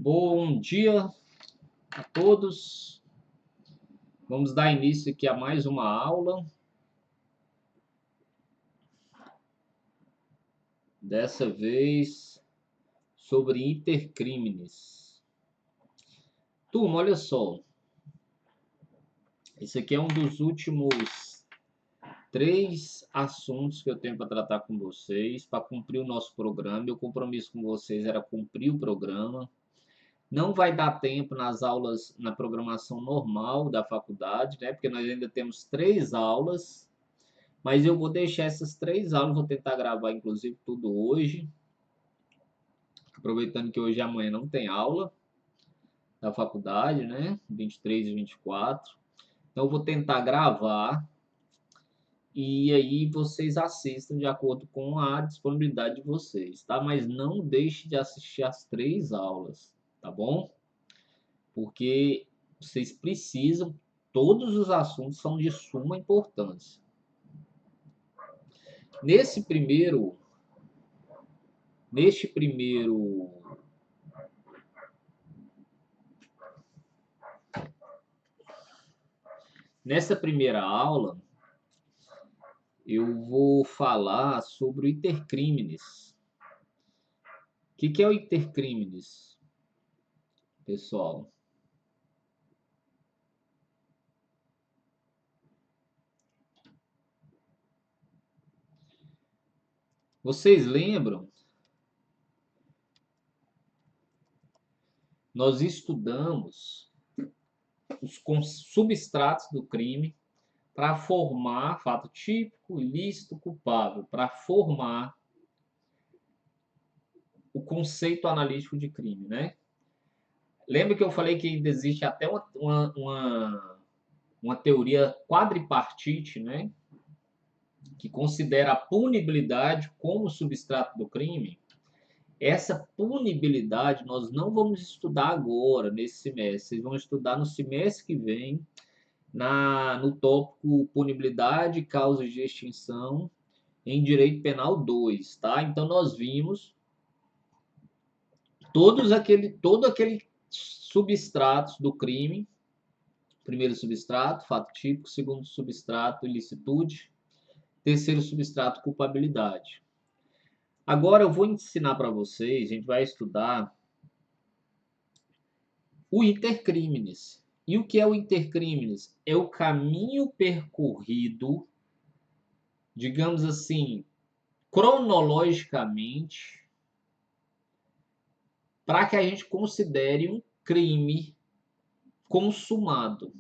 Bom dia a todos. Vamos dar início aqui a mais uma aula. Dessa vez sobre intercrímenes. Turma, olha só. Esse aqui é um dos últimos 3 assuntos que eu tenho para tratar com vocês, para cumprir o nosso programa. Meu compromisso com vocês era cumprir o programa. Não vai dar tempo nas aulas, na programação normal da faculdade, né? Porque nós ainda temos 3 aulas, mas eu vou deixar essas 3 aulas, vou tentar gravar, inclusive, tudo hoje, aproveitando que hoje e amanhã não tem aula da faculdade, né? 23 e 24. Então, eu vou tentar gravar e aí vocês assistam de acordo com a disponibilidade de vocês, tá? Mas não deixe de assistir as 3 aulas, tá bom? Porque vocês precisam, todos os assuntos são de suma importância. Neste primeiro Nessa primeira aula, eu vou falar sobre o intercrímenes. O que é o intercrímenes, pessoal? Vocês lembram? Nós estudamos os substratos do crime para formar fato típico, ilícito, culpável, para formar o conceito analítico de crime, né? Lembra que eu falei que ainda existe até uma teoria quadripartite, né? Que considera a punibilidade como substrato do crime? Essa punibilidade nós não vamos estudar agora, nesse semestre. Vocês vão estudar no semestre que vem, no tópico punibilidade e causas de extinção em Direito Penal 2, tá? Então, nós vimos todo aquele substratos do crime. Primeiro substrato, fato típico. Segundo substrato, ilicitude. Terceiro substrato, culpabilidade. Agora eu vou ensinar para vocês, a gente vai estudar o intercrímenes. E o que é o intercrímenes? É o caminho percorrido, digamos assim, cronologicamente, para que a gente considere um crime consumado,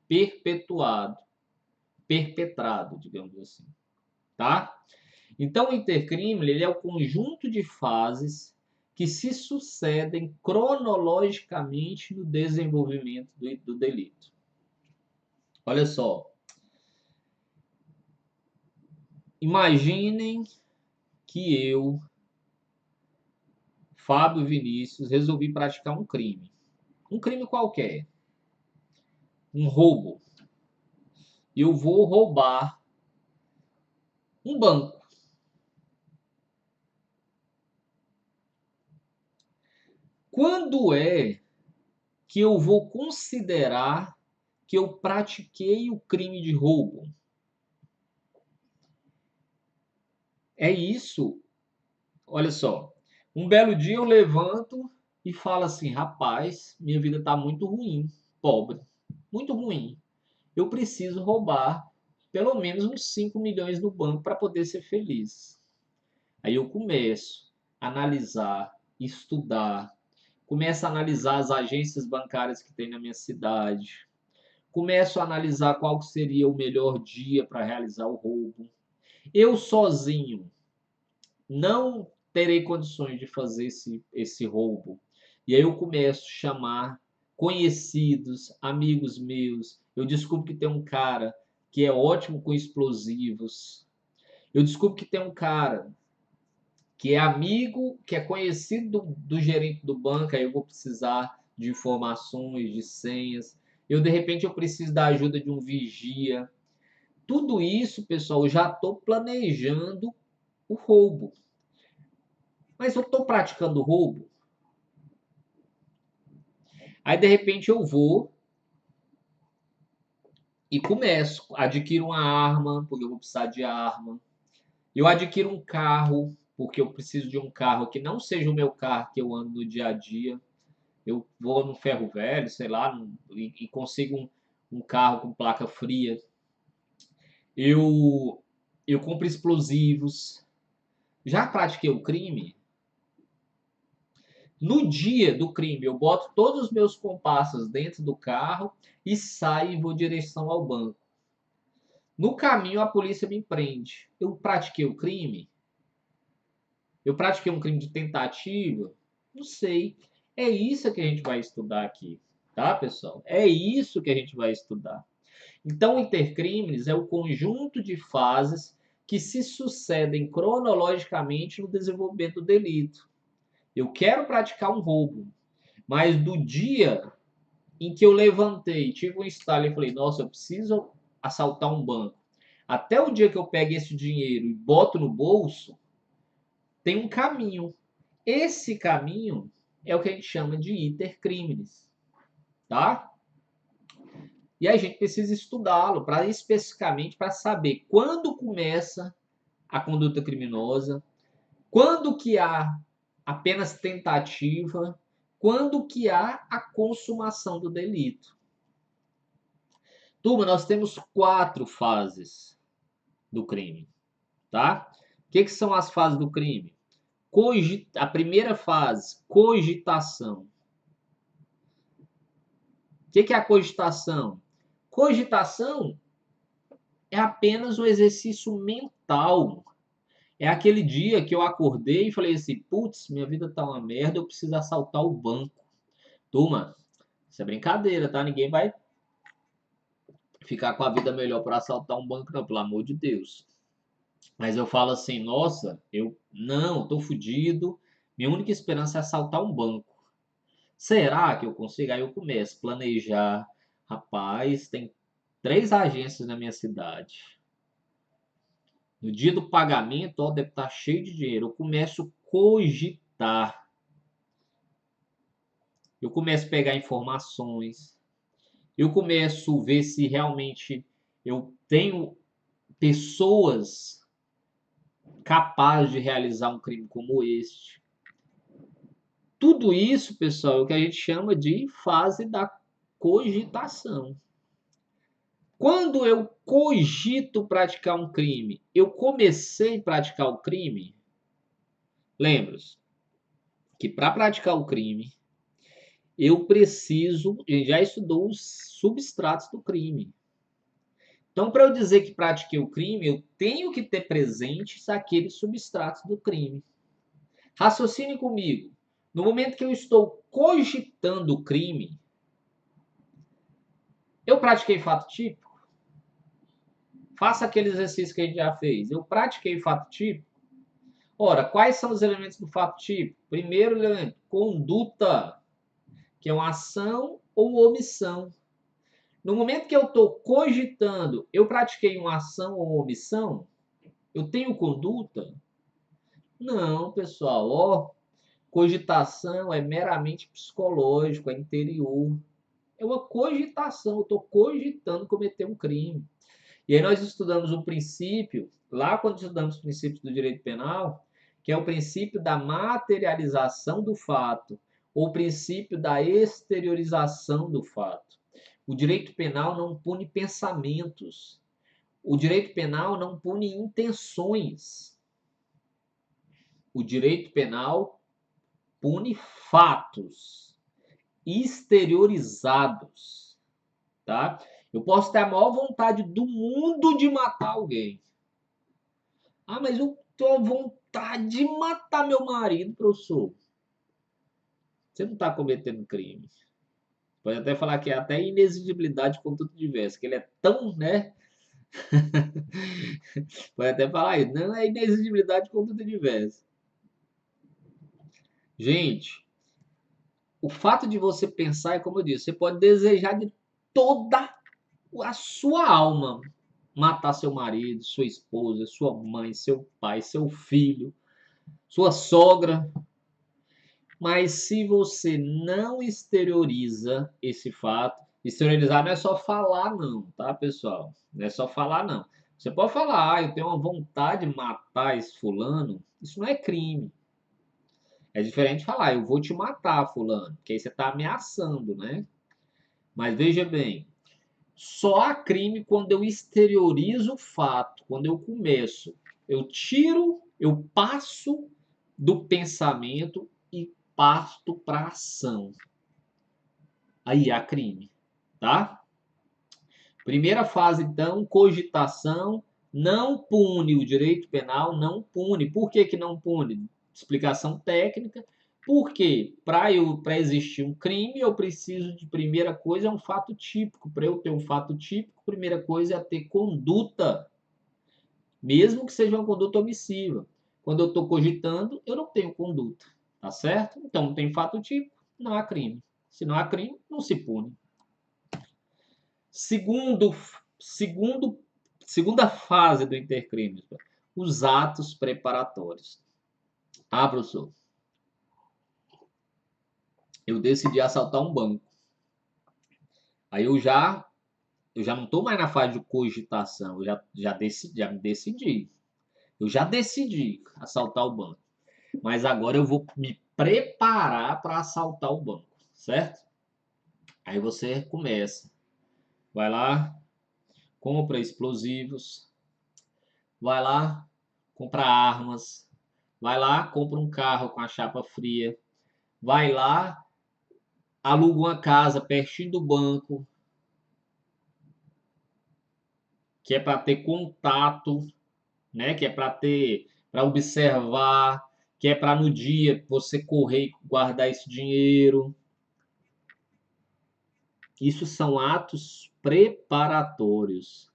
perpetuado, perpetrado, digamos assim, tá? Então, o intercrime ele é o conjunto de fases que se sucedem cronologicamente no desenvolvimento do delito. Olha só. Imaginem que eu, Fábio Vinícius, resolvi praticar um crime. Um crime qualquer. Um roubo. Eu vou roubar um banco. Quando é que eu vou considerar que eu pratiquei o crime de roubo? É isso. Olha só. Um belo dia eu levanto e falo assim: rapaz, minha vida está muito ruim, pobre, muito ruim. Eu preciso roubar pelo menos uns 5 milhões no banco para poder ser feliz. Aí eu começo a analisar, estudar, começo a analisar as agências bancárias que tem na minha cidade, começo a analisar qual seria o melhor dia para realizar o roubo. Eu sozinho não terei condições de fazer esse roubo. E aí eu começo a chamar conhecidos, amigos meus. Eu descubro que tem um cara que é ótimo com explosivos. Eu descubro que tem um cara que é amigo, que é conhecido do gerente do banco, aí eu vou precisar de informações, de senhas. De repente, eu preciso da ajuda de um vigia. Tudo isso, pessoal, eu já estou planejando o roubo. Mas eu estou praticando roubo? Aí, de repente, eu vou e começo. Adquiro uma arma, porque eu vou precisar de arma. Eu adquiro um carro, porque eu preciso de um carro que não seja o meu carro que eu ando no dia a dia. Eu vou no ferro velho, sei lá, e consigo um carro com placa fria. Eu, eu compro explosivos. Já pratiquei o crime? No dia do crime, eu boto todos os meus comparsas dentro do carro e saio e vou em direção ao banco. No caminho, a polícia me prende. Eu pratiquei o crime? Eu pratiquei um crime de tentativa? Não sei. É isso que a gente vai estudar aqui, tá, pessoal? É isso que a gente vai estudar. Então, o intercrimes é o conjunto de fases que se sucedem cronologicamente no desenvolvimento do delito. Eu quero praticar um roubo, mas do dia em que eu levantei, tive um estalo e falei, nossa, eu preciso assaltar um banco, até o dia que eu pego esse dinheiro e boto no bolso, tem um caminho. Esse caminho é o que a gente chama de intercrimes, tá? E a gente precisa estudá-lo para especificamente para saber quando começa a conduta criminosa, quando que há apenas tentativa, quando que há a consumação do delito. Turma, nós temos 4 fases do crime, tá? O que são as fases do crime? A primeira fase, cogitação. O que é a cogitação? Cogitação é apenas o exercício mental. É aquele dia que eu acordei e falei assim, putz, minha vida tá uma merda, eu preciso assaltar o banco. Turma, isso é brincadeira, tá? Ninguém vai ficar com a vida melhor para assaltar um banco, não, pelo amor de Deus. Mas eu falo assim, nossa, eu não, tô fudido, minha única esperança é assaltar um banco. Será que eu consigo? Aí eu começo a planejar. Rapaz, tem 3 agências na minha cidade. No dia do pagamento, ó, deve estar cheio de dinheiro. Eu começo a cogitar. Eu começo a pegar informações. Eu começo a ver se realmente eu tenho pessoas capazes de realizar um crime como este. Tudo isso, pessoal, é o que a gente chama de fase da cogitação. Quando eu cogito praticar um crime, eu comecei a praticar o crime? Lembra-se que para praticar o crime, eu preciso, a gente já estudou os substratos do crime. Então, para eu dizer que pratiquei o crime, eu tenho que ter presentes aqueles substratos do crime. Raciocine comigo. No momento que eu estou cogitando o crime, eu pratiquei fato típico? Faça aquele exercício que a gente já fez. Eu pratiquei fato típico? Ora, quais são os elementos do fato típico? Primeiro elemento, conduta, que é uma ação ou omissão. No momento que eu estou cogitando, eu pratiquei uma ação ou omissão? Eu tenho conduta? Não, pessoal. Ó, cogitação é meramente psicológico, é interior. É uma cogitação. Eu estou cogitando cometer um crime. E aí nós estudamos um princípio, lá quando estudamos os princípios do direito penal, que é o princípio da materialização do fato, ou o princípio da exteriorização do fato. O direito penal não pune pensamentos. O direito penal não pune intenções. O direito penal pune fatos exteriorizados, tá? Eu posso ter a maior vontade do mundo de matar alguém. Ah, mas eu tô à vontade de matar meu marido, professor. Você não está cometendo crime. Pode até falar que é até inexigibilidade de conduta diversa, que ele é tão, né? Pode até falar isso. Não é inexigibilidade de conduta diversa. Gente, o fato de você pensar é como eu disse, você pode desejar de toda a sua alma matar seu marido, sua esposa, sua mãe, seu pai, seu filho, sua sogra. Mas se você não exterioriza esse fato, exteriorizar não é só falar não, tá, pessoal? Não é só falar não. Você pode falar, eu tenho uma vontade de matar esse fulano, isso não é crime. É diferente de falar, eu vou te matar, fulano, porque aí você está ameaçando, né? Mas veja bem, só há crime quando eu exteriorizo o fato, quando eu começo, eu passo do pensamento e parto para a ação. Aí há crime, tá? Primeira fase, então, cogitação, não pune o direito penal, não pune. Por que que não pune? Explicação técnica. Porque para existir um crime, eu preciso de primeira coisa, é um fato típico. Para eu ter um fato típico, primeira coisa é ter conduta, mesmo que seja uma conduta omissiva. Quando eu estou cogitando, eu não tenho conduta, tá certo? Então, não tem fato típico, não há crime. Se não há crime, não se pune. Segundo, segundo, segunda fase do intercrime, os atos preparatórios. Ah, professor, eu decidi assaltar um banco. Aí eu já não estou mais na fase de cogitação, já me decidi. Eu já decidi assaltar o banco. Mas agora eu vou me preparar para assaltar o banco, certo? Aí você começa. Vai lá, compra explosivos, vai lá, compra armas, vai lá, compra um carro com a chapa fria, vai lá, aluga uma casa pertinho do banco, que é para ter contato, né? Que é para observar, que é para no dia você correr e guardar esse dinheiro. Isso são atos preparatórios.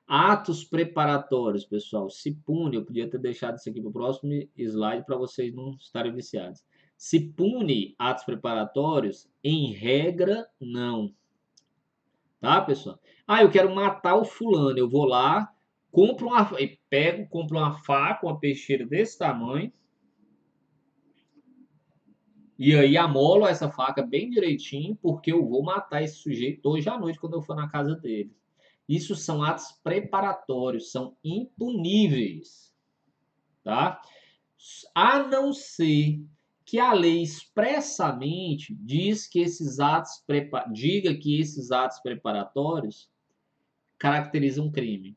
Atos preparatórios, pessoal, se pune. Eu podia ter deixado isso aqui para o próximo slide para vocês não estarem viciados. Se pune atos preparatórios? Em regra, não. Tá, pessoal? Ah, eu quero matar o fulano. Eu vou lá, compro uma faca, uma peixeira desse tamanho. E aí amolo essa faca bem direitinho, porque eu vou matar esse sujeito hoje à noite quando eu for na casa dele. Isso são atos preparatórios, são impuníveis, tá? A não ser que a lei expressamente diga que esses atos preparatórios caracterizam um crime.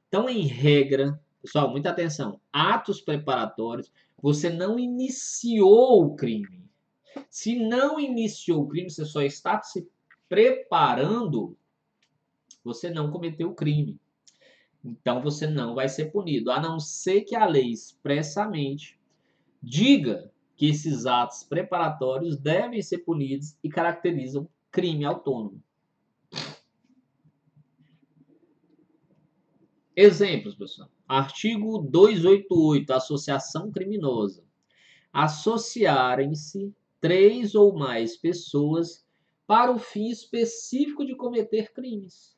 Então, em regra, pessoal, muita atenção, atos preparatórios, você não iniciou o crime. Se não iniciou o crime, você só está se preparando, você não cometeu o crime. Então você não vai ser punido, a não ser que a lei expressamente diga que esses atos preparatórios devem ser punidos e caracterizam crime autônomo. Exemplos, pessoal. Artigo 288, associação criminosa. Associarem-se três ou mais pessoas para o fim específico de cometer crimes.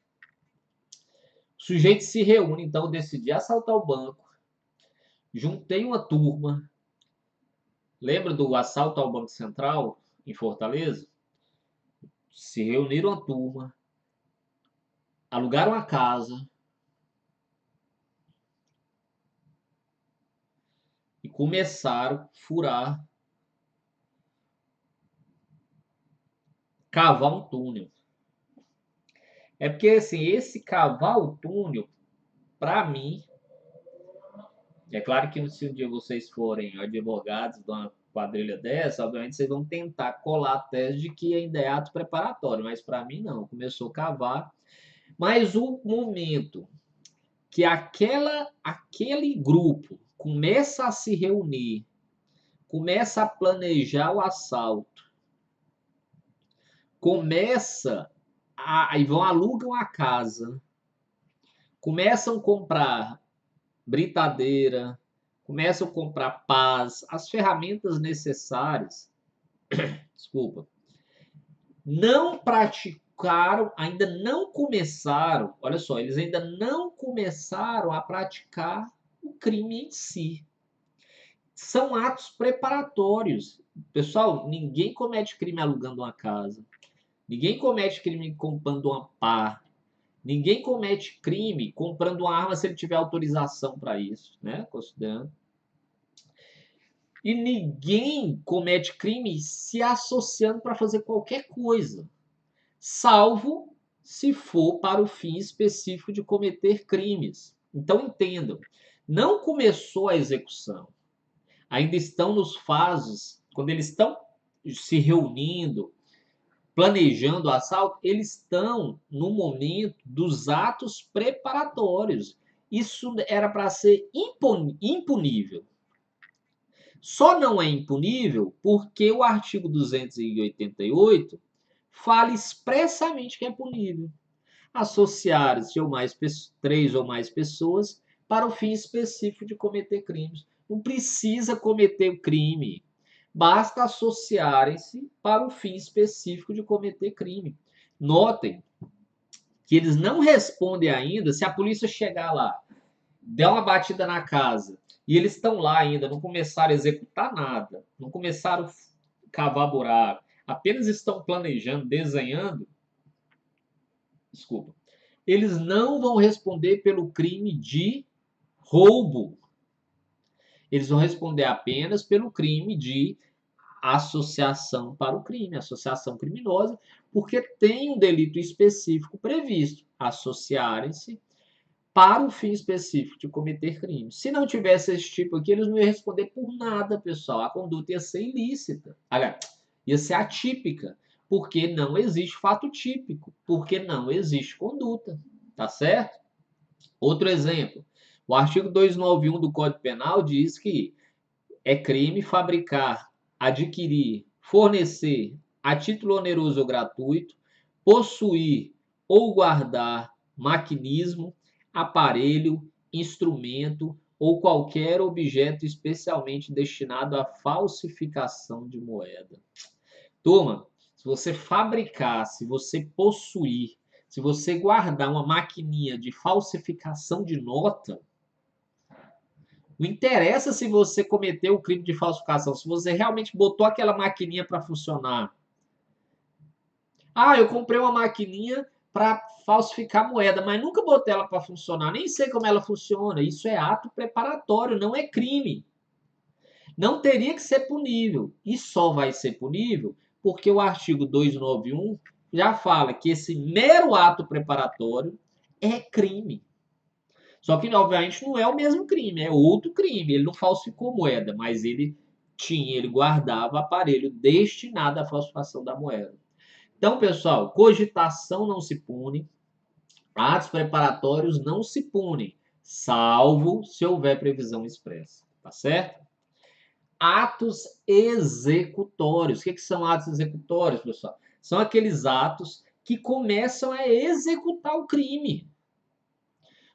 O sujeito se reúne, então, decidi assaltar o banco, juntei uma turma. Lembra do assalto ao Banco Central em Fortaleza? Se reuniram a turma, alugaram a casa e começaram a furar, cavar um túnel. É porque assim, esse cavar o túnel, para mim, é claro que se um dia vocês forem advogados de uma quadrilha dessa, obviamente vocês vão tentar colar a tese de que ainda é ato preparatório, mas para mim não, começou a cavar. Mas o momento que aquele grupo começa a se reunir, começa a planejar o assalto, aí vão alugam a casa, começam a comprar britadeira, começam a comprar pás, as ferramentas necessárias, desculpa, não praticaram, ainda não começaram, olha só, eles ainda não começaram a praticar o crime em si. São atos preparatórios. Pessoal, ninguém comete crime alugando uma casa. Ninguém comete crime comprando uma pá. Ninguém comete crime comprando uma arma se ele tiver autorização para isso, né? Considerando. E ninguém comete crime se associando para fazer qualquer coisa, salvo se for para o fim específico de cometer crimes. Então entendam, não começou a execução. Ainda estão nos fases, quando eles estão se reunindo, planejando o assalto, eles estão no momento dos atos preparatórios. Isso era para ser impunível. Só não é impunível porque o artigo 288 fala expressamente que é punível. Associar-se ou mais três ou mais pessoas para o fim específico de cometer crimes. Não precisa cometer o crime. Basta associarem-se para o fim específico de cometer crime. Notem que eles não respondem ainda se a polícia chegar lá, der uma batida na casa e eles estão lá ainda, não começaram a executar nada, não começaram a cavar buraco, apenas estão planejando, desenhando, desculpa, eles não vão responder pelo crime de roubo. Eles vão responder apenas pelo crime de associação para o crime, associação criminosa, porque tem um delito específico previsto, associarem-se para o fim específico de cometer crime. Se não tivesse esse tipo aqui, eles não iam responder por nada, pessoal. A conduta ia ser ilícita. Aliás, ia ser atípica, porque não existe fato típico, porque não existe conduta. Tá certo? Outro exemplo. O artigo 291 do Código Penal diz que é crime fabricar, adquirir, fornecer, a título oneroso ou gratuito, possuir ou guardar maquinismo, aparelho, instrumento ou qualquer objeto especialmente destinado à falsificação de moeda. Turma, se você fabricar, se você possuir, se você guardar uma maquininha de falsificação de nota, não interessa se você cometeu o crime de falsificação, se você realmente botou aquela maquininha para funcionar. Ah, eu comprei uma maquininha para falsificar moeda, mas nunca botei ela para funcionar, nem sei como ela funciona. Isso é ato preparatório, não é crime. Não teria que ser punível. E só vai ser punível porque o artigo 291 já fala que esse mero ato preparatório é crime. Só que, obviamente, não é o mesmo crime, é outro crime. Ele não falsificou moeda, mas ele guardava aparelho destinado à falsificação da moeda. Então, pessoal, cogitação não se pune, atos preparatórios não se punem, salvo se houver previsão expressa, tá certo? Atos executórios. O que são atos executórios, pessoal? São aqueles atos que começam a executar o crime.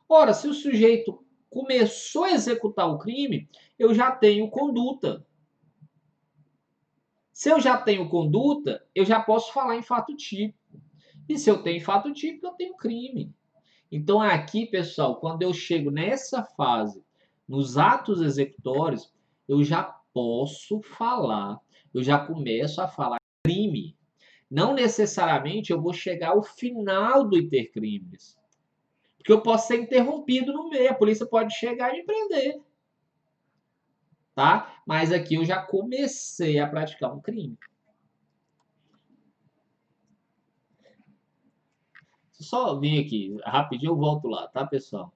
Ora, se o sujeito começou a executar o crime, eu já tenho conduta. Se eu já tenho conduta, eu já posso falar em fato típico. E se eu tenho fato típico, eu tenho crime. Então, aqui, pessoal, quando eu chego nessa fase, nos atos executórios, eu já posso falar, eu já começo a falar crime. Não necessariamente eu vou chegar ao final do intercrimes. Porque eu posso ser interrompido no meio, a polícia pode chegar e me prender. Tá? Mas aqui eu já comecei a praticar um crime. Só vim aqui, rapidinho eu volto lá, tá, pessoal?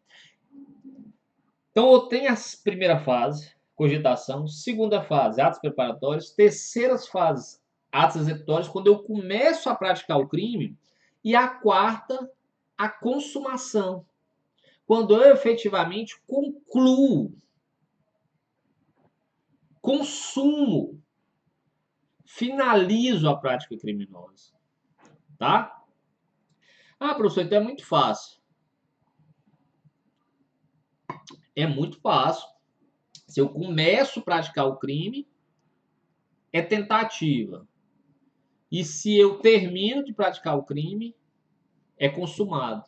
Então, eu tenho a primeira fase, cogitação, segunda fase, atos preparatórios, terceira fase, atos executórios, quando eu começo a praticar o crime, e a quarta, a consumação, quando eu efetivamente concluo, consumo, finalizo a prática criminosa, tá? Ah, professor, então é muito fácil. É muito fácil. Se eu começo a praticar o crime, é tentativa. E se eu termino de praticar o crime, é consumado.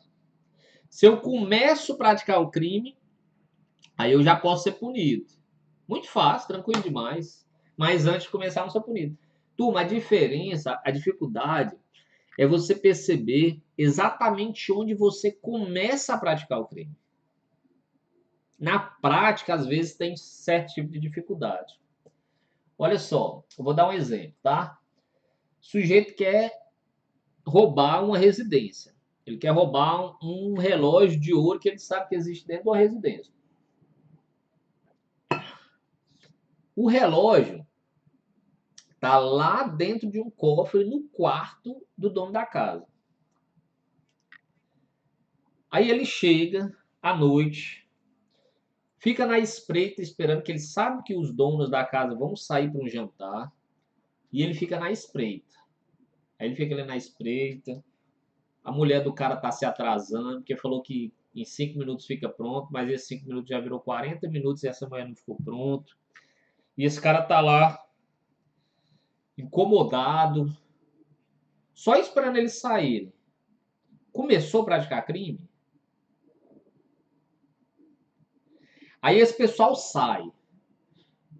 Se eu começo a praticar o crime, aí eu já posso ser punido. Muito fácil, tranquilo demais. Mas antes de começar, não sou punido. Turma, a diferença, a dificuldade é você perceber exatamente onde você começa a praticar o crime. Na prática, às vezes, tem certo tipo de dificuldade. Olha só, eu vou dar um exemplo, tá? O sujeito quer roubar uma residência. Ele quer roubar um relógio de ouro que ele sabe que existe dentro de uma residência. O relógio está lá dentro de um cofre no quarto do dono da casa. Aí ele chega à noite, fica na espreita esperando, que ele sabe que os donos da casa vão sair para um jantar, e ele fica na espreita. Aí ele fica ali na espreita, a mulher do cara tá se atrasando, porque falou que em 5 minutos fica pronto, mas esses 5 minutos já virou 40 minutos e essa mulher não ficou pronto. E esse cara tá lá, incomodado, só esperando eles saírem. Começou a praticar crime? Aí esse pessoal sai.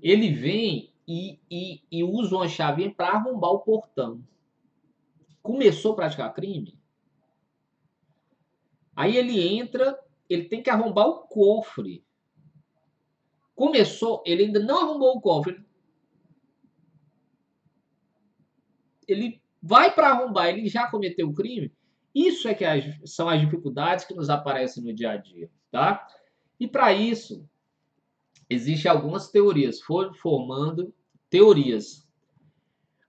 Ele vem e usa uma chavinha para arrombar o portão. Começou a praticar crime? Aí ele entra, ele tem que arrombar o cofre. Começou, ele ainda não arrombou o cofre. Ele vai para arrombar, ele já cometeu o crime. Isso é que são as dificuldades que nos aparecem no dia a dia, tá? E para isso, existem algumas teorias, foram formando teorias.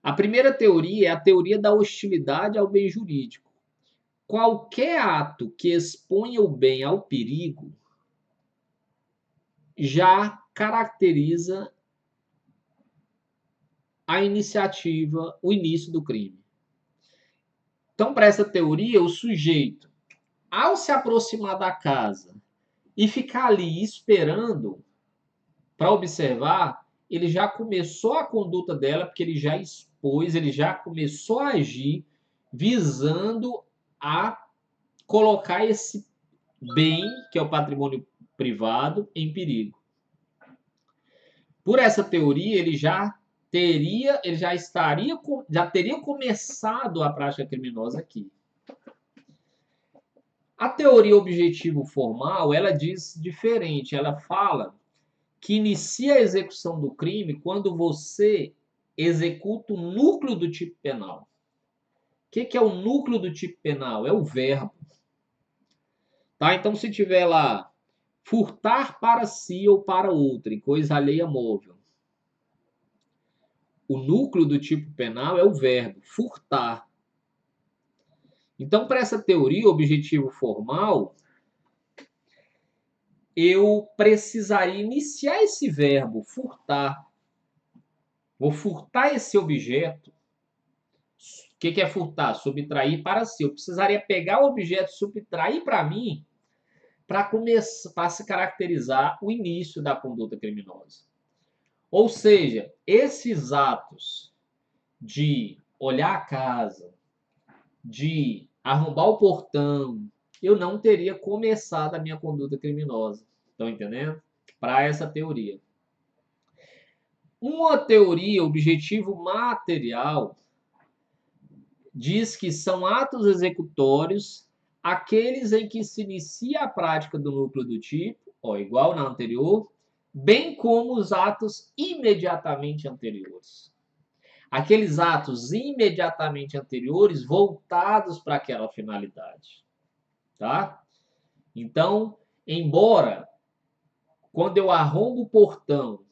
A primeira teoria é a teoria da hostilidade ao bem jurídico. Qualquer ato que exponha o bem ao perigo já caracteriza a iniciativa, o início do crime. Então, para essa teoria, o sujeito, ao se aproximar da casa e ficar ali esperando para observar, ele já começou a conduta dela, porque ele já expôs, ele já começou a agir visando a colocar esse bem, que é o patrimônio privado, em perigo. Por essa teoria, ele já teria começado a prática criminosa aqui. A teoria objetivo formal, ela diz diferente, ela fala que inicia a execução do crime quando você executa o núcleo do tipo penal. O que é o núcleo do tipo penal? É o verbo. Tá? Então, se tiver lá, furtar para si ou para outrem, coisa alheia móvel. O núcleo do tipo penal é o verbo, furtar. Então, para essa teoria, objetivo formal, eu precisaria iniciar esse verbo, furtar. Vou furtar esse objeto. O que é furtar? Subtrair para si. Eu precisaria pegar o objeto, subtrair para mim, para começar, para se caracterizar o início da conduta criminosa. Ou seja, esses atos de olhar a casa, de arrombar o portão, eu não teria começado a minha conduta criminosa. Estão entendendo? Para essa teoria. Uma teoria objetivo material diz que são atos executórios aqueles em que se inicia a prática do núcleo do tipo, igual na anterior, bem como os atos imediatamente anteriores. Aqueles atos imediatamente anteriores voltados para aquela finalidade, tá? Então, embora quando eu arrombo o portão,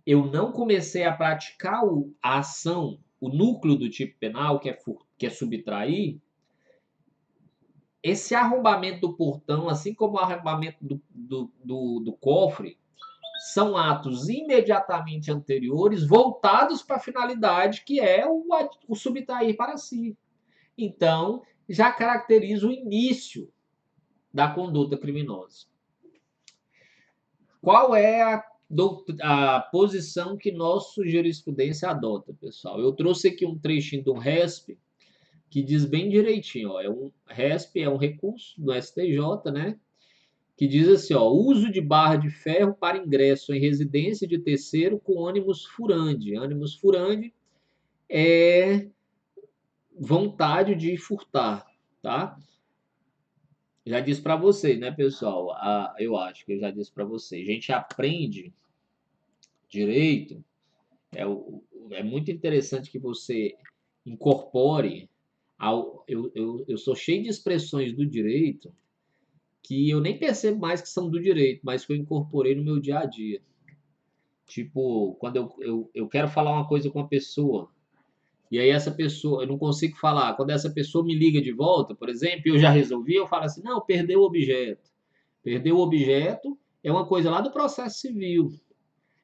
eu não comecei a praticar a ação, o núcleo do tipo penal, que é subtrair, esse arrombamento do portão, assim como o arrombamento do cofre, são atos imediatamente anteriores voltados para a finalidade que é o subtrair para si. Então, já caracteriza o início da conduta criminosa. Qual é a posição que nossa jurisprudência adota, pessoal? Eu trouxe aqui um trechinho de um RESP que diz bem direitinho, RESP é um recurso do STJ, né? que diz assim, ó, uso de barra de ferro para ingresso em residência de terceiro com ânimos furandi. Ânimos furandi é vontade de furtar, tá? Já disse para vocês, né, pessoal? Eu acho que eu já disse para vocês. A gente aprende direito, é muito interessante que você incorpore. Eu sou cheio de expressões do direito que eu nem percebo mais que são do direito, mas que eu incorporei no meu dia a dia. Tipo, quando eu quero falar uma coisa com uma pessoa, e aí essa pessoa, eu não consigo falar. Quando essa pessoa me liga de volta, por exemplo, eu já resolvi, eu falo assim, não, perdeu o objeto. Perdeu o objeto é uma coisa lá do processo civil.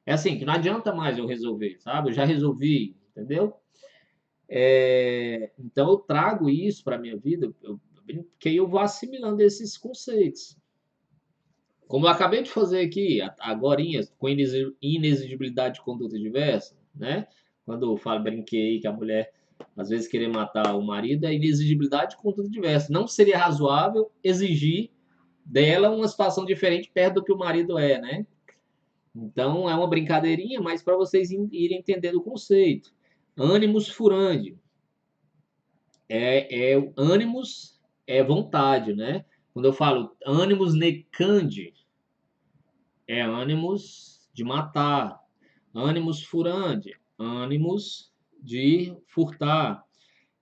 É assim, que não adianta mais eu resolver, sabe? Eu já resolvi, entendeu? Então eu trago isso para a minha vida, porque eu vou assimilando esses conceitos. Como eu acabei de fazer aqui, agorinha, com inexigibilidade de conduta diversa, né? Quando eu falo, brinquei que a mulher às vezes querer matar o marido, é inexigibilidade de conduta diversa. Não seria razoável exigir dela uma situação diferente perto do que o marido é, né? Então é uma brincadeirinha, mas para vocês irem entendendo o conceito. Ânimos furandi. Ânimos é vontade, né? Quando eu falo ânimos necandi, é ânimos de matar. Ânimos furandi, ânimos de furtar.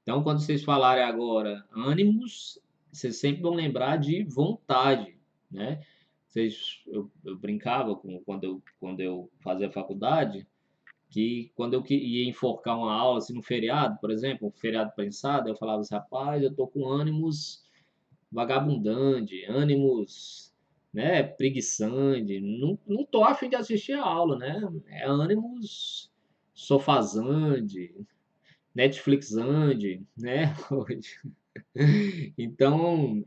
Então, quando vocês falarem agora ânimos, vocês sempre vão lembrar de vontade, né? Eu brincava quando eu fazia faculdade, que quando eu ia enforcar uma aula, assim, no feriado, por exemplo, um feriado prensado, eu falava assim, rapaz, eu tô com ânimos vagabundante, ânimos, né, preguiçante, não tô a fim de assistir a aula, né? É ânimos sofazante, Netflixante, né? Então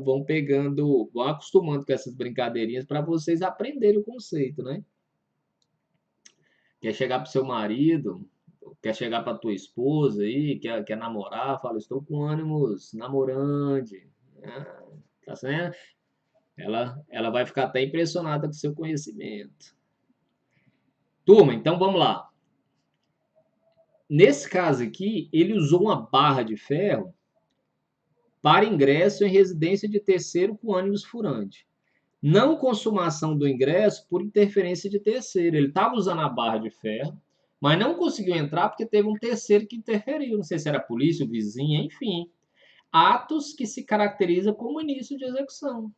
vão pegando, vão acostumando com essas brincadeirinhas para vocês aprenderem o conceito, né? Quer chegar pro seu marido, quer chegar para tua esposa aí, quer namorar, fala, estou com ânimos namorande. Ah, tá certo? Ela vai ficar até impressionada com o seu conhecimento. Turma, então vamos lá. Nesse caso aqui, ele usou uma barra de ferro para ingresso em residência de terceiro com ânimos furante. Não consumação do ingresso por interferência de terceiro. Ele estava usando a barra de ferro, mas não conseguiu entrar porque teve um terceiro que interferiu. Não sei se era a polícia, o vizinho, enfim. Atos que se caracterizam como início de execução.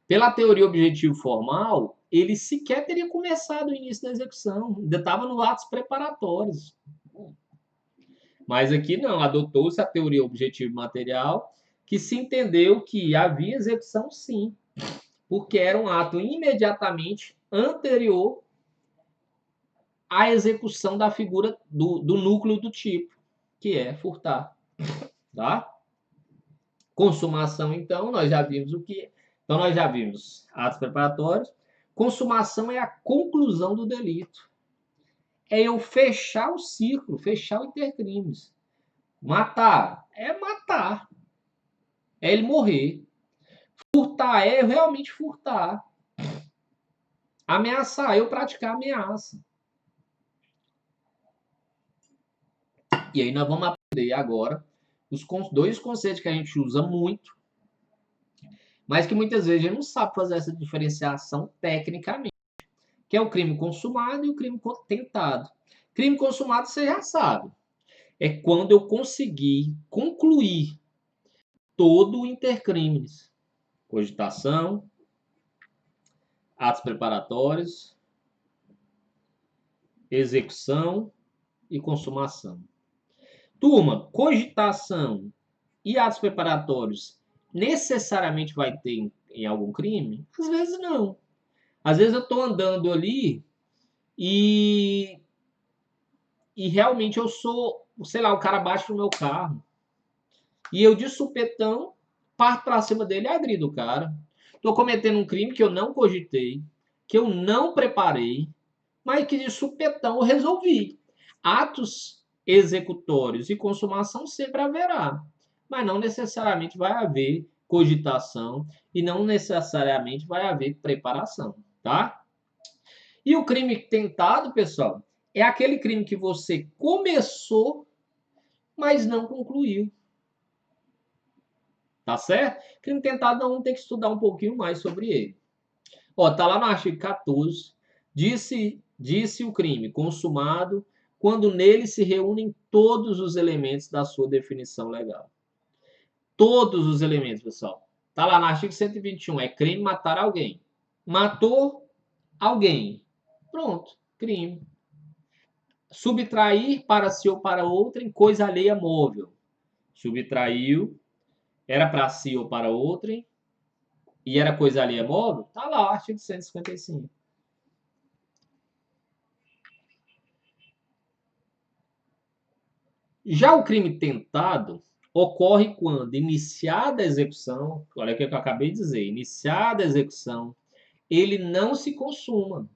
Pela teoria objetivo formal, ele sequer teria começado o início da execução, ainda estava nos atos preparatórios. Mas aqui não, adotou-se a teoria objetivo material, que se entendeu que havia execução sim, porque era um ato imediatamente anterior à execução da figura do núcleo do tipo, que é furtar. Tá? Consumação, então, nós já vimos o que. Então, nós já vimos atos preparatórios. Consumação é a conclusão do delito. É eu fechar o círculo, fechar o intercrimes. Matar é matar. É ele morrer. Furtar é eu realmente furtar. Ameaçar é eu praticar ameaça. E aí nós vamos aprender agora os dois conceitos que a gente usa muito, mas que muitas vezes a gente não sabe fazer essa diferenciação tecnicamente, que é o crime consumado e o crime tentado. Crime consumado você já sabe. É quando eu conseguir concluir todo o intercrimes. Cogitação, atos preparatórios, execução e consumação. Turma, cogitação e atos preparatórios necessariamente vai ter em algum crime? Às vezes não. Às vezes eu estou andando ali e, e realmente eu sou, sei lá, o cara bate no meu carro. E eu, de supetão, parto para cima dele e agrido o cara. Estou cometendo um crime que eu não cogitei, que eu não preparei, mas que de supetão eu resolvi. Atos executórios e consumação sempre haverá, mas não necessariamente vai haver cogitação e não necessariamente vai haver preparação, tá? E o crime tentado, pessoal, é aquele crime que você começou, mas não concluiu. Tá certo? Crime tentado, não tem que estudar um pouquinho mais sobre ele. Ó, tá lá no artigo 14. Disse o crime consumado quando nele se reúnem todos os elementos da sua definição legal. Todos os elementos, pessoal. Tá lá no artigo 121. É crime matar alguém. Matou alguém. Pronto, crime. Subtrair para si ou para outrem coisa alheia móvel. Subtraiu, era para si ou para outrem, e era coisa alheia móvel? Tá lá, artigo 155. Já o crime tentado ocorre quando, iniciada a execução, olha o que eu acabei de dizer, iniciada a execução, ele não se consuma.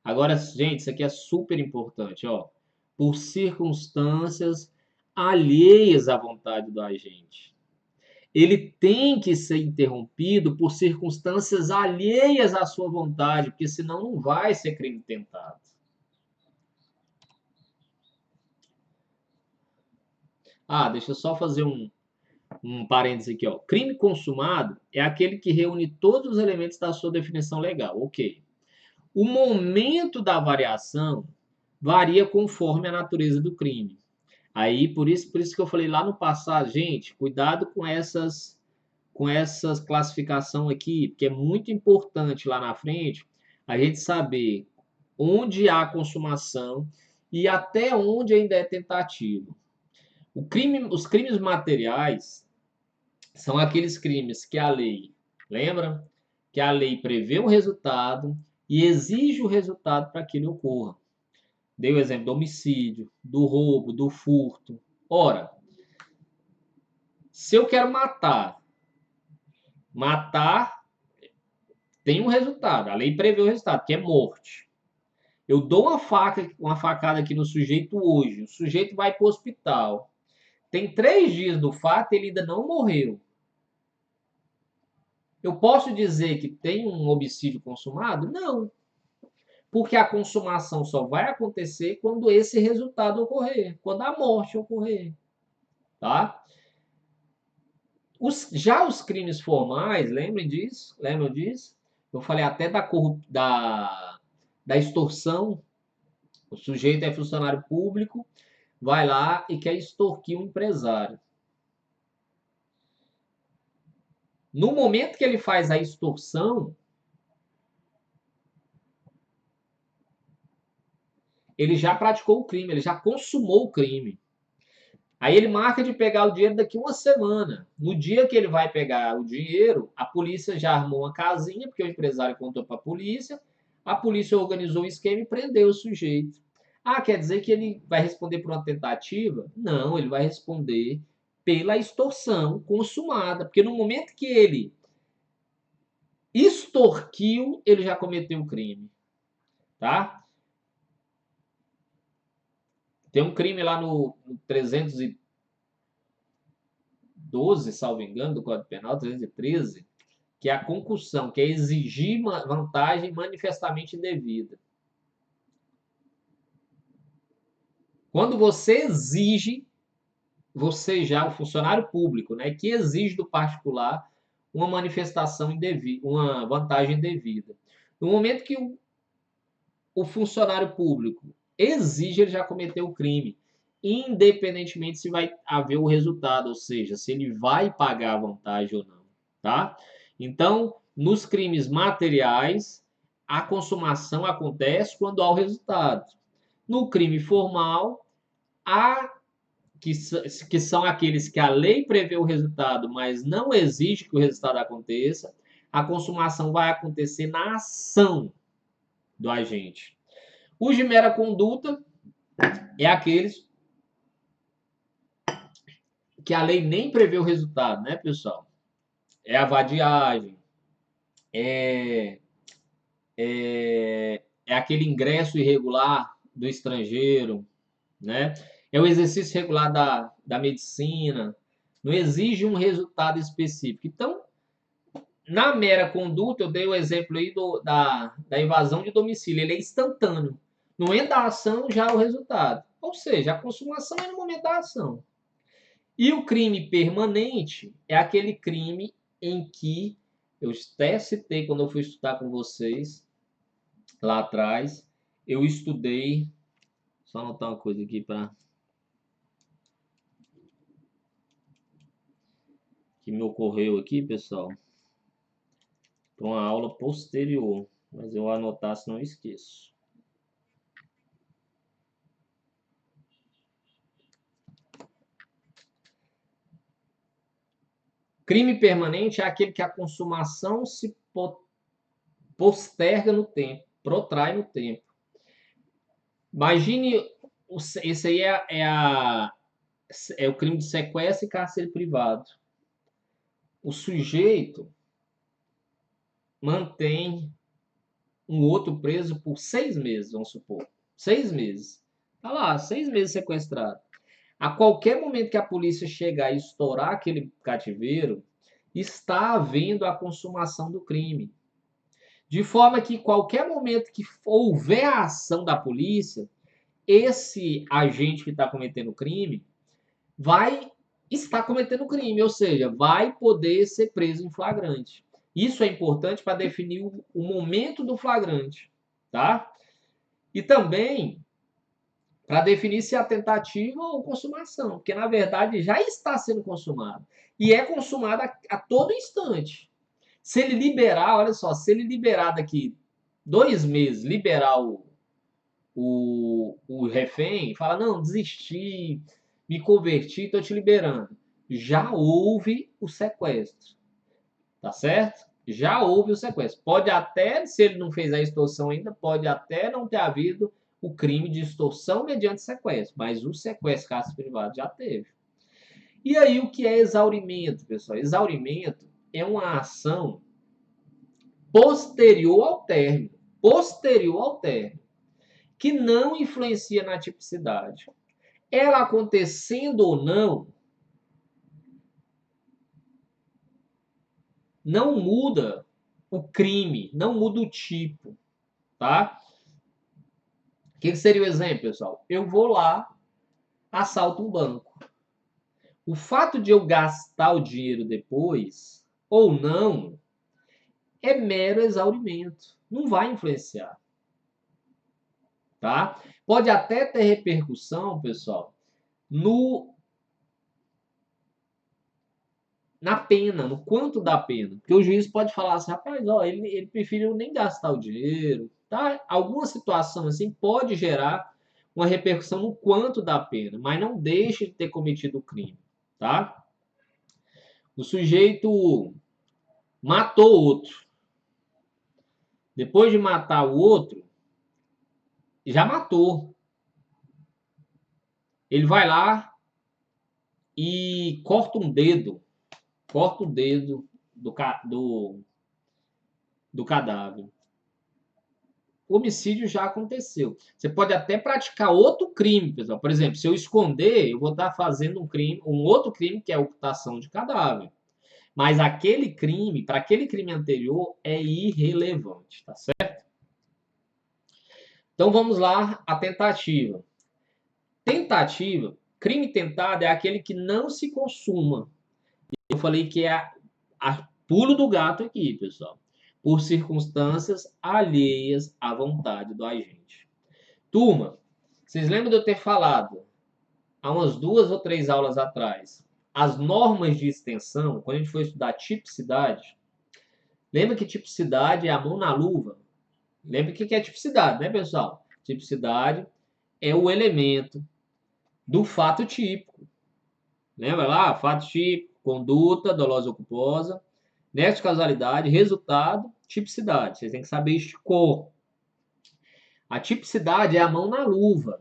Agora, gente, isso aqui é super importante, ó. Por circunstâncias alheias à vontade do agente. Ele tem que ser interrompido por circunstâncias alheias à sua vontade, porque senão não vai ser crime tentado. Ah, deixa eu só fazer um parêntese aqui, ó. Crime consumado é aquele que reúne todos os elementos da sua definição legal, ok. O momento da variação varia conforme a natureza do crime. Aí, por isso que eu falei lá no passado, gente, cuidado com essas classificação aqui, porque é muito importante lá na frente a gente saber onde há consumação e até onde ainda é tentativa. Os crimes materiais são aqueles crimes que a lei, lembra? Que a lei prevê um resultado e exige o resultado para que ele ocorra. Dei o exemplo do homicídio, do roubo, do furto. Ora, se eu quero matar tem um resultado, a lei prevê o resultado, que é morte. Eu dou uma facada aqui no sujeito hoje, o sujeito vai para o hospital. Tem 3 dias do fato e ele ainda não morreu. Eu posso dizer que tem um homicídio consumado? Não. Porque a consumação só vai acontecer quando esse resultado ocorrer, quando a morte ocorrer. Tá? Já os crimes formais, lembrem disso? Lembram disso? Eu falei até da extorsão. O sujeito é funcionário público, vai lá e quer extorquir um empresário. No momento que ele faz a extorsão, ele já praticou o crime, ele já consumou o crime. Aí ele marca de pegar o dinheiro daqui uma semana. No dia que ele vai pegar o dinheiro, a polícia já armou uma casinha, porque o empresário contou para a polícia organizou o esquema e prendeu o sujeito. Ah, quer dizer que ele vai responder por uma tentativa? Não, ele vai responder pela extorsão consumada, porque no momento que ele extorquiu, ele já cometeu o crime, tá? Tem um crime lá no 312, salvo engano, do Código Penal, 313, que é a concussão, que é exigir vantagem manifestamente indevida. Quando você exige, você já, o funcionário público, né, que exige do particular uma manifestação indevida, uma vantagem indevida. No momento que o funcionário público exige, ele já cometeu o crime, independentemente se vai haver o resultado, ou seja, se ele vai pagar a vantagem ou não, tá? Então, nos crimes materiais, a consumação acontece quando há o resultado. No crime formal, há que são aqueles que a lei prevê o resultado, mas não exige que o resultado aconteça, a consumação vai acontecer na ação do agente. Os de mera conduta é aqueles que a lei nem prevê o resultado, né, pessoal? É a vadiagem, é, é aquele ingresso irregular do estrangeiro, né? É o exercício regular da medicina, não exige um resultado específico. Então, Na mera conduta, eu dei o exemplo aí da invasão de domicílio. Ele é instantâneo. No momento da ação, já é o resultado. Ou seja, a consumação é no momento da ação. E o crime permanente é aquele crime em que eu até citei quando eu fui estudar com vocês lá atrás. Eu estudei. Só anotar uma coisa aqui para que me ocorreu aqui, pessoal, para uma aula posterior. Mas eu anotar, se não esqueço. Crime permanente é aquele que a consumação se posterga no tempo, protrai no tempo. Imagine, esse aí é o crime de sequestro e cárcere privado. O sujeito mantém um outro preso por 6 meses, vamos supor. 6 meses. Tá lá, 6 meses sequestrado. A qualquer momento que a polícia chegar e estourar aquele cativeiro, está havendo a consumação do crime. De forma que qualquer momento que houver a ação da polícia, esse agente que está cometendo o crime vai estar cometendo crime, ou seja, vai poder ser preso em flagrante. Isso é importante para definir o momento do flagrante, tá? E também para definir se é tentativa ou consumação, porque na verdade já está sendo consumado e é consumado a todo instante. Se ele liberar, olha só, se ele liberar daqui 2 meses, liberar o refém, fala, não, desisti, me converti, estou te liberando. Já houve o sequestro, tá certo? Já houve o sequestro. Pode até, se ele não fez a extorsão ainda, pode até não ter havido o crime de extorsão mediante sequestro, mas o sequestro caso privado já teve. E aí o que é exaurimento, pessoal? Exaurimento é uma ação posterior ao término, que não influencia na tipicidade. Ela acontecendo ou não muda o crime, não muda o tipo, tá? O que seria o exemplo, pessoal? Eu vou lá, assalto um banco. O fato de eu gastar o dinheiro depois, ou não, é mero exaurimento. Não vai influenciar, tá? Pode até ter repercussão, pessoal, no na pena, no quanto da pena. Porque o juiz pode falar assim, rapaz, ó, ele preferiu nem gastar o dinheiro, tá? Alguma situação assim pode gerar uma repercussão no quanto da pena, mas não deixe de ter cometido o crime, tá? O sujeito matou outro. Depois de matar o outro, já matou. Ele vai lá e corta o dedo do cadáver. O homicídio já aconteceu. Você pode até praticar outro crime, pessoal. Por exemplo, se eu esconder, eu vou estar fazendo um outro crime que é a ocultação de cadáver. Mas aquele crime, para aquele crime anterior, é irrelevante, tá certo? Então vamos lá, a tentativa. Tentativa, crime tentado é aquele que não se consuma. Eu falei que é a pulo do gato aqui, pessoal. Por circunstâncias alheias à vontade do agente. Turma, vocês lembram de eu ter falado há umas 2 ou 3 aulas atrás as normas de extensão, quando a gente foi estudar tipicidade? Lembra que tipicidade é a mão na luva? Lembra o que é tipicidade, né, pessoal? Tipicidade é o elemento do fato típico. Lembra lá? Fato típico, conduta dolosa ou culposa, nexo de causalidade, resultado, tipicidade. Vocês têm que saber este cor. A tipicidade é a mão na luva.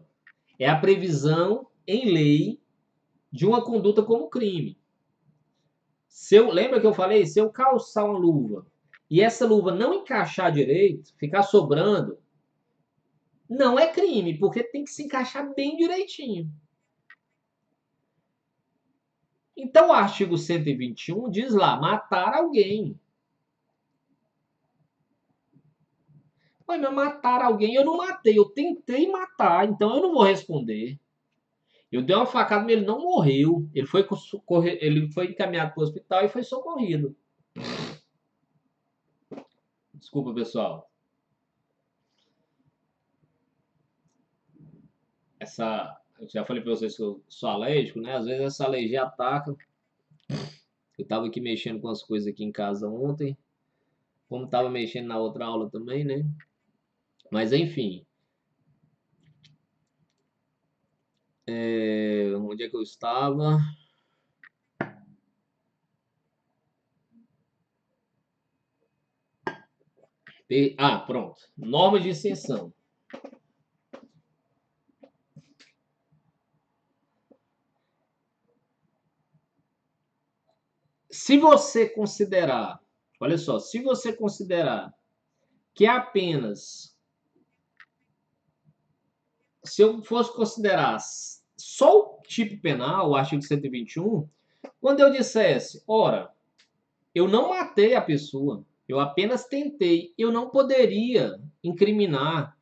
É a previsão em lei de uma conduta como crime. Lembra que eu falei? Se eu calçar uma luva e essa luva não encaixar direito, ficar sobrando, não é crime, porque tem que se encaixar bem direitinho. Então, o artigo 121 diz lá, matar alguém. Ué, mas mataram alguém? Eu não matei, eu tentei matar, então eu não vou responder. Eu dei uma facada, mas ele não morreu. Ele foi encaminhado para o hospital e foi socorrido. Desculpa, pessoal. Eu já falei para vocês que eu sou alérgico, né? Às vezes essa alergia ataca. Eu estava aqui mexendo com as coisas aqui em casa ontem, como estava mexendo na outra aula também, né? Mas enfim, onde é que eu estava? Pronto. Normas de extensão. Se você considerar, olha só, se você considerar que é apenas, se eu fosse considerar só o tipo penal, o artigo 121, quando eu dissesse, ora, eu não matei a pessoa, eu apenas tentei, eu não poderia incriminar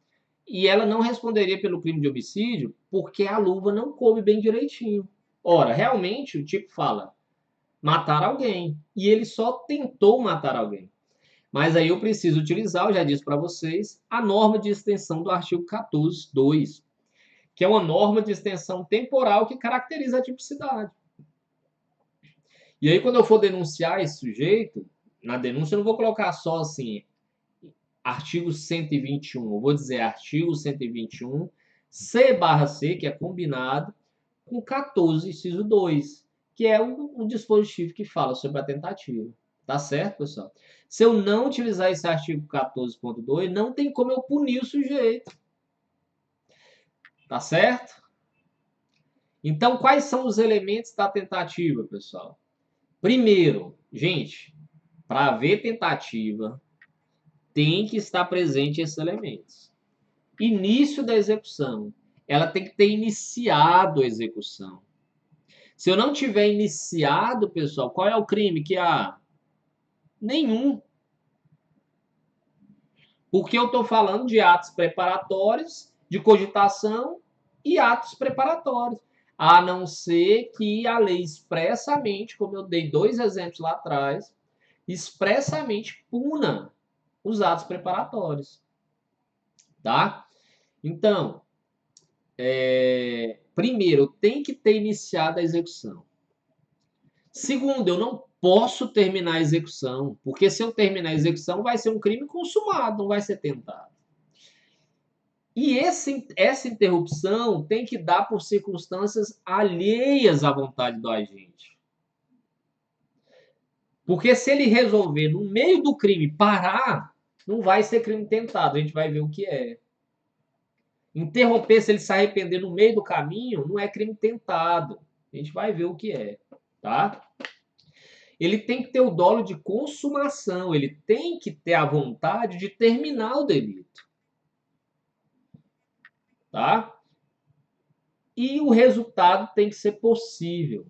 e ela não responderia pelo crime de homicídio porque a luva não coube bem direitinho. Ora, realmente o tipo fala matar alguém e ele só tentou matar alguém. Mas aí eu preciso utilizar, eu já disse para vocês, a norma de extensão do artigo 14.2, que é uma norma de extensão temporal que caracteriza a tipicidade. E aí, quando eu for denunciar esse sujeito, na denúncia eu não vou colocar só assim, artigo 121, eu vou dizer artigo 121, C/C, que é combinado, com 14, inciso 2, que é o dispositivo que fala sobre a tentativa. Tá certo, pessoal? Se eu não utilizar esse artigo 14.2, não tem como eu punir o sujeito. Tá certo? Então, quais são os elementos da tentativa, pessoal? Primeiro, gente, para haver tentativa, tem que estar presente esses elementos. Início da execução. Ela tem que ter iniciado a execução. Se eu não tiver iniciado, pessoal, qual é o crime que há? Nenhum. Porque eu estou falando de atos preparatórios, de cogitação e atos preparatórios. A não ser que a lei expressamente, como eu dei dois exemplos lá atrás, expressamente puna os atos preparatórios. Tá? Então, primeiro, tem que ter iniciado a execução. Segundo, eu não posso terminar a execução, porque se eu terminar a execução, vai ser um crime consumado, não vai ser tentado. E essa interrupção tem que dar por circunstâncias alheias à vontade do agente. Porque se ele resolver, no meio do crime, parar, não vai ser crime tentado, a gente vai ver o que é. Interromper, se ele se arrepender no meio do caminho, não é crime tentado. A gente vai ver o que é, tá? Ele tem que ter o dolo de consumação, ele tem que ter a vontade de terminar o delito, tá? E o resultado tem que ser possível.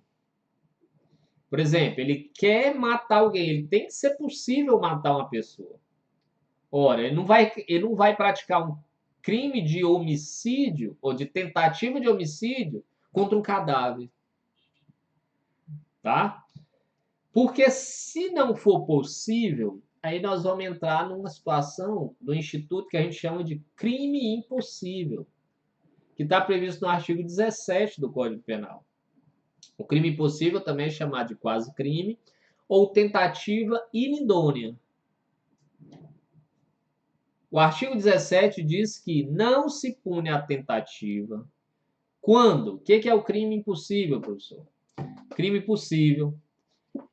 Por exemplo, ele quer matar alguém, ele tem que ser possível matar uma pessoa. Ora, ele não vai praticar um crime de homicídio ou de tentativa de homicídio contra um cadáver, tá? Porque se não for possível, aí nós vamos entrar numa situação do instituto que a gente chama de crime impossível, que está previsto no artigo 17 do Código Penal. O crime impossível também é chamado de quase crime ou tentativa inidônea. O artigo 17 diz que não se pune a tentativa quando? O que é o crime impossível, professor? Crime possível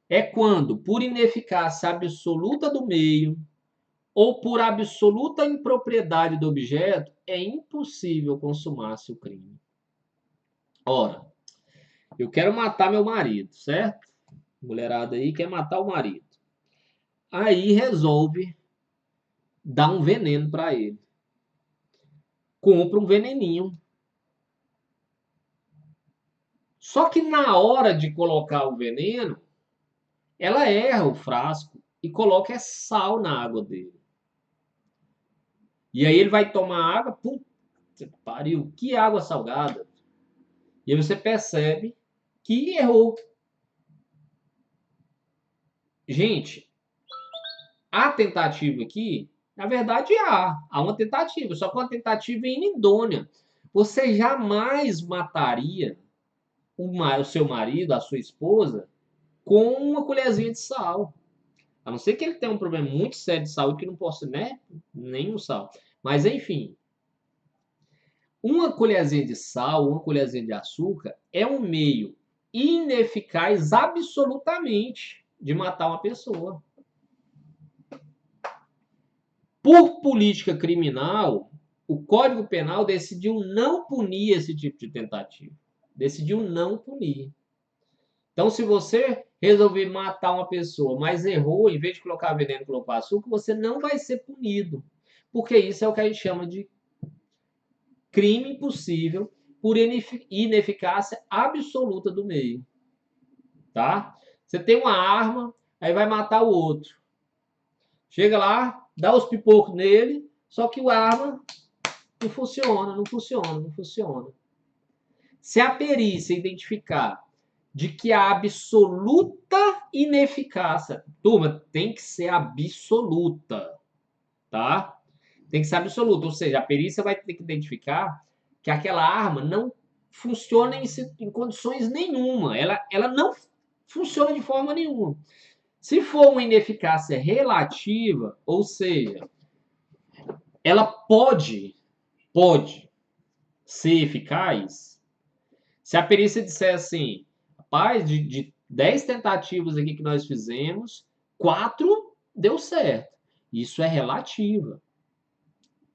é quando, por ineficácia absoluta do meio ou por absoluta impropriedade do objeto, é impossível consumar-se o crime. Ora, eu quero matar meu marido, certo? Mulherada aí quer matar o marido. Aí resolve dar um veneno para ele. Compra um veneninho. Só que na hora de colocar o veneno, ela erra o frasco e coloca sal na água dele. E aí ele vai tomar água, puta que pariu, que água salgada. E aí você percebe que errou. Gente, a tentativa aqui, na verdade há uma tentativa, só que uma tentativa inidônea. Você jamais mataria o seu marido, a sua esposa, com uma colherzinha de sal. A não ser que ele tenha um problema muito sério de saúde que não possa, né? Nenhum sal. Mas, enfim, uma colherzinha de sal, uma colherzinha de açúcar é um meio ineficaz absolutamente de matar uma pessoa. Por política criminal, o Código Penal decidiu não punir esse tipo de tentativa. Decidiu não punir. Então, se você resolver matar uma pessoa, mas errou, em vez de colocar veneno, colocou açúcar, você não vai ser punido. Porque isso é o que a gente chama de crime impossível por ineficácia absoluta do meio. Tá? Você tem uma arma, aí vai matar o outro. Chega lá, dá os pipocos nele, só que a arma não funciona, não funciona, não funciona. Se a perícia identificar de que a absoluta ineficácia, turma, tem que ser absoluta, tá? Tem que ser absoluta, ou seja, a perícia vai ter que identificar que aquela arma não funciona em condições nenhuma, ela não funciona de forma nenhuma. Se for uma ineficácia relativa, ou seja, ela pode ser eficaz, se a perícia disser assim, rapaz, de 10 tentativas aqui que nós fizemos, 4 deu certo. Isso é relativa.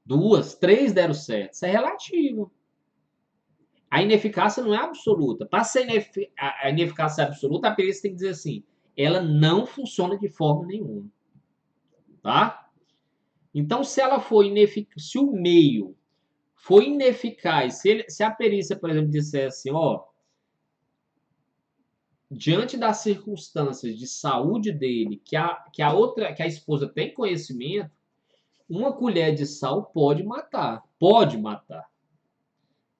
2, 3 deram certo. Isso é relativo. A ineficácia não é absoluta. Para ser a ineficácia absoluta, a perícia tem que dizer assim, ela não funciona de forma nenhuma. Tá? Então, se ela for ineficaz, se o meio for ineficaz, se a perícia, por exemplo, disser assim, ó, diante das circunstâncias de saúde dele, que a esposa tem conhecimento, uma colher de sal pode matar. Pode matar.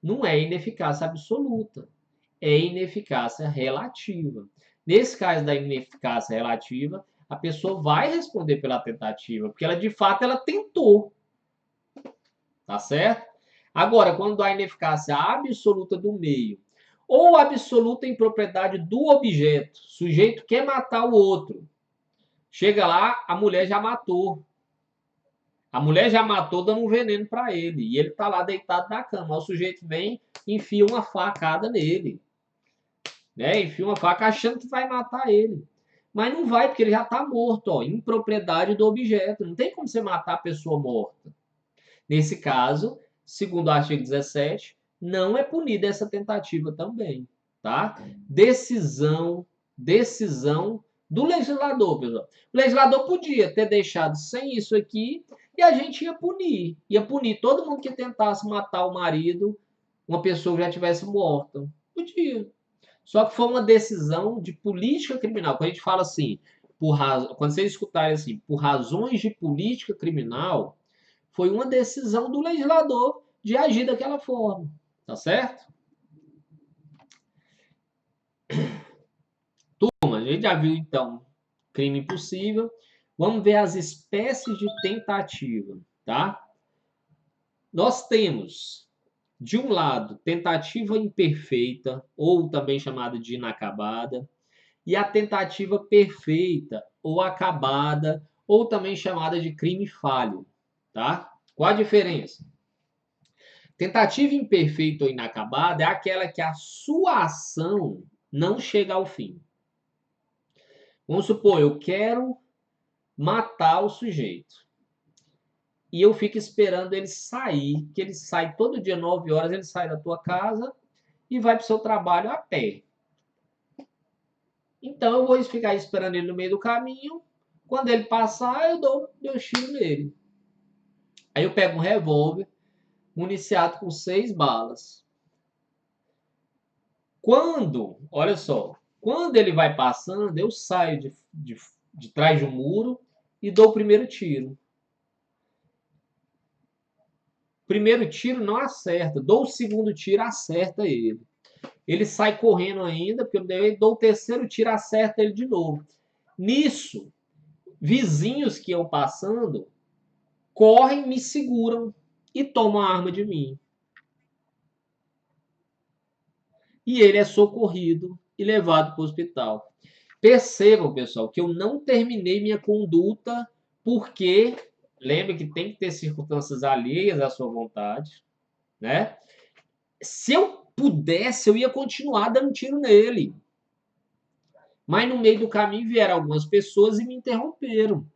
Não é ineficácia absoluta. É ineficácia relativa. Nesse caso da ineficácia relativa, a pessoa vai responder pela tentativa, porque ela de fato ela tentou. Tá certo? Agora, quando há ineficácia absoluta do meio, ou absoluta em propriedade do objeto, o sujeito quer matar o outro. Chega lá, a mulher já matou. A mulher já matou dando um veneno para ele. E ele tá lá deitado na cama. O sujeito vem e enfia uma facada nele. Né? Enfia uma faca achando que vai matar ele. Mas não vai, porque ele já está morto, ó, em propriedade do objeto. Não tem como você matar a pessoa morta. Nesse caso, segundo o artigo 17, não é punida essa tentativa também, tá? Decisão do legislador, pessoal. O legislador podia ter deixado sem isso aqui e a gente ia punir. Ia punir todo mundo que tentasse matar o marido, uma pessoa que já tivesse morta. Podia. Só que foi uma decisão de política criminal. Quando a gente fala assim, quando vocês escutarem assim, por razões de política criminal, foi uma decisão do legislador de agir daquela forma. Tá certo? Turma, a gente já viu então crime impossível. Vamos ver as espécies de tentativa, tá? Nós temos, de um lado, tentativa imperfeita, ou também chamada de inacabada, e a tentativa perfeita ou acabada, ou também chamada de crime falho, tá? Qual a diferença? Tentativa imperfeita ou inacabada é aquela que a sua ação não chega ao fim. Vamos supor, eu quero matar o sujeito. E eu fico esperando ele sair, que ele sai todo dia, 9 horas, ele sai da tua casa e vai para o seu trabalho a pé. Então eu vou ficar esperando ele no meio do caminho. Quando ele passar, eu dou meu tiro nele. Aí eu pego um revólver municiado com 6 balas. Olha só, quando ele vai passando, eu saio de trás de um muro e dou o primeiro tiro. Primeiro tiro não acerta, dou o segundo tiro, acerta ele. Ele sai correndo ainda, porque eu dou o terceiro tiro, acerta ele de novo. Nisso, vizinhos que iam passando correm, me seguram e tomam a arma de mim. E ele é socorrido e levado para o hospital. Percebam, pessoal, que eu não terminei minha conduta porque, lembre que tem que ter circunstâncias alheias à sua vontade, né? Se eu pudesse, eu ia continuar dando tiro nele. Mas no meio do caminho vieram algumas pessoas e me interromperam.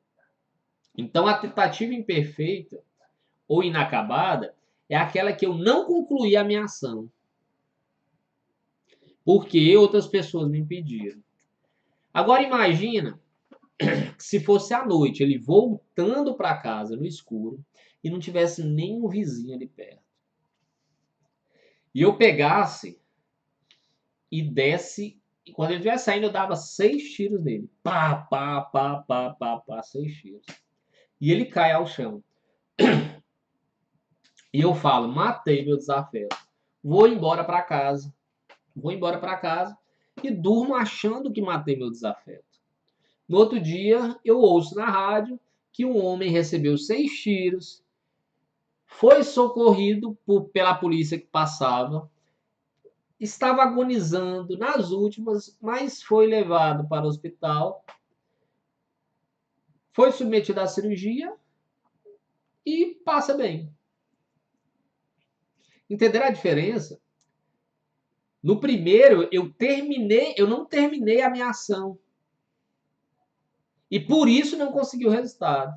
Então a tentativa imperfeita ou inacabada é aquela que eu não concluí a minha ação, porque outras pessoas me impediram. Agora imagina que se fosse à noite, ele voltando para casa no escuro e não tivesse nenhum vizinho ali perto. E eu pegasse e desse, e quando ele estivesse saindo, eu dava 6 tiros nele. Pá, pá, pá, pá, pá, pá, 6 tiros. E ele cai ao chão. E eu falo, matei meu desafeto. Vou embora para casa. Vou embora para casa e durmo achando que matei meu desafeto. No outro dia, eu ouço na rádio que um homem recebeu 6 tiros, foi socorrido pela polícia que passava, estava agonizando nas últimas, mas foi levado para o hospital, foi submetido à cirurgia e passa bem. Entenderam a diferença? No primeiro, eu não terminei a minha ação. E por isso não consegui o resultado.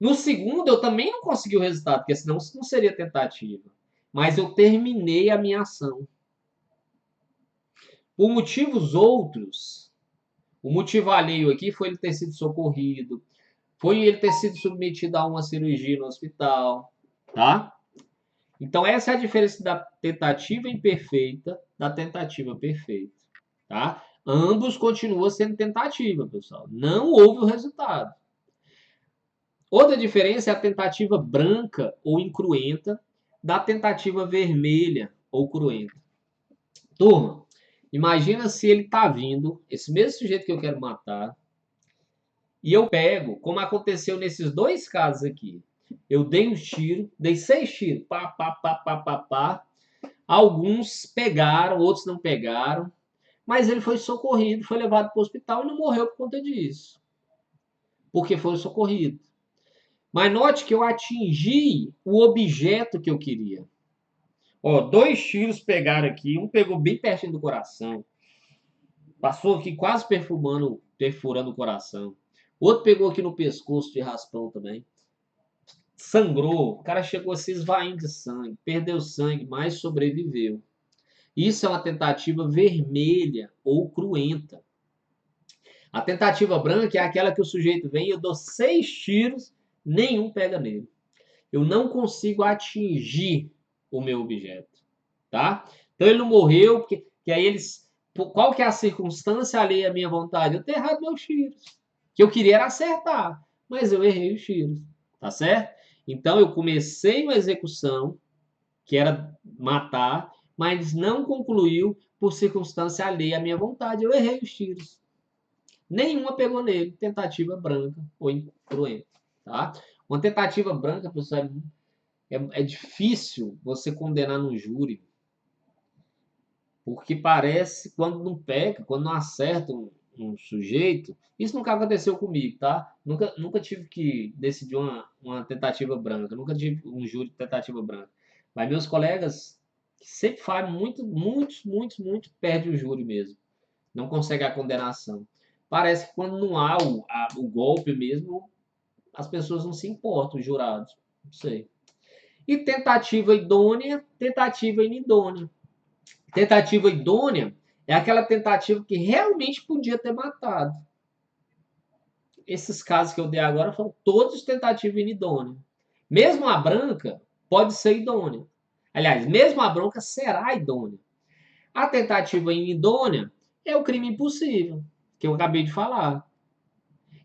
No segundo, eu também não consegui o resultado, porque senão não seria tentativa. Mas eu terminei a minha ação. Por motivos outros, o motivo alheio aqui foi ele ter sido socorrido, foi ele ter sido submetido a uma cirurgia no hospital, tá? Então essa é a diferença da tentativa imperfeita da tentativa perfeita, tá? Ambos continuam sendo tentativa, pessoal. Não houve o resultado. Outra diferença é a tentativa branca ou incruenta da tentativa vermelha ou cruenta. Turma, imagina se ele tá vindo, esse mesmo sujeito que eu quero matar, e eu pego, como aconteceu nesses dois casos aqui. Eu dei um tiro, dei 6 tiros, pá, pá, pá, pá, pá, pá. Alguns pegaram, outros não pegaram, mas ele foi socorrido, foi levado para o hospital e não morreu por conta disso, porque foi socorrido. Mas note que eu atingi o objeto que eu queria. Ó, 2 tiros pegaram aqui, um pegou bem pertinho do coração, passou aqui quase perfurando o coração. Outro pegou aqui no pescoço de raspão também. Sangrou, o cara chegou a se esvaindo de sangue, perdeu sangue, mas sobreviveu. Isso é uma tentativa vermelha ou cruenta. A tentativa branca é aquela que o sujeito vem e eu dou 6 tiros, nenhum pega nele. Eu não consigo atingir o meu objeto, tá? Então ele não morreu, porque que aí eles... Qual que é a circunstância alheia à minha vontade? Eu ter errado meus tiros. Que eu queria era acertar, mas eu errei os tiros, tá certo? Então eu comecei uma execução, que era matar, mas não concluiu por circunstância alheia à minha vontade. Eu errei os tiros. Nenhuma pegou nele. Tentativa branca ou incruenta, tá? Uma tentativa branca, pessoal, é difícil você condenar no júri, porque parece, quando não pega, quando não acerta um sujeito, isso nunca aconteceu comigo, tá? Nunca tive que decidir uma tentativa branca, nunca tive um júri de tentativa branca. Mas meus colegas sempre fazem muito, perde o júri mesmo. Não consegue a condenação. Parece que quando não há o golpe mesmo, as pessoas não se importam, os jurados. Não sei. E tentativa idônea, tentativa inidônea. Tentativa idônea é aquela tentativa que realmente podia ter matado. Esses casos que eu dei agora foram todos tentativa inidônea. Mesmo a branca pode ser idônea. Aliás, mesmo a branca será idônea. A tentativa inidônea é o crime impossível, que eu acabei de falar.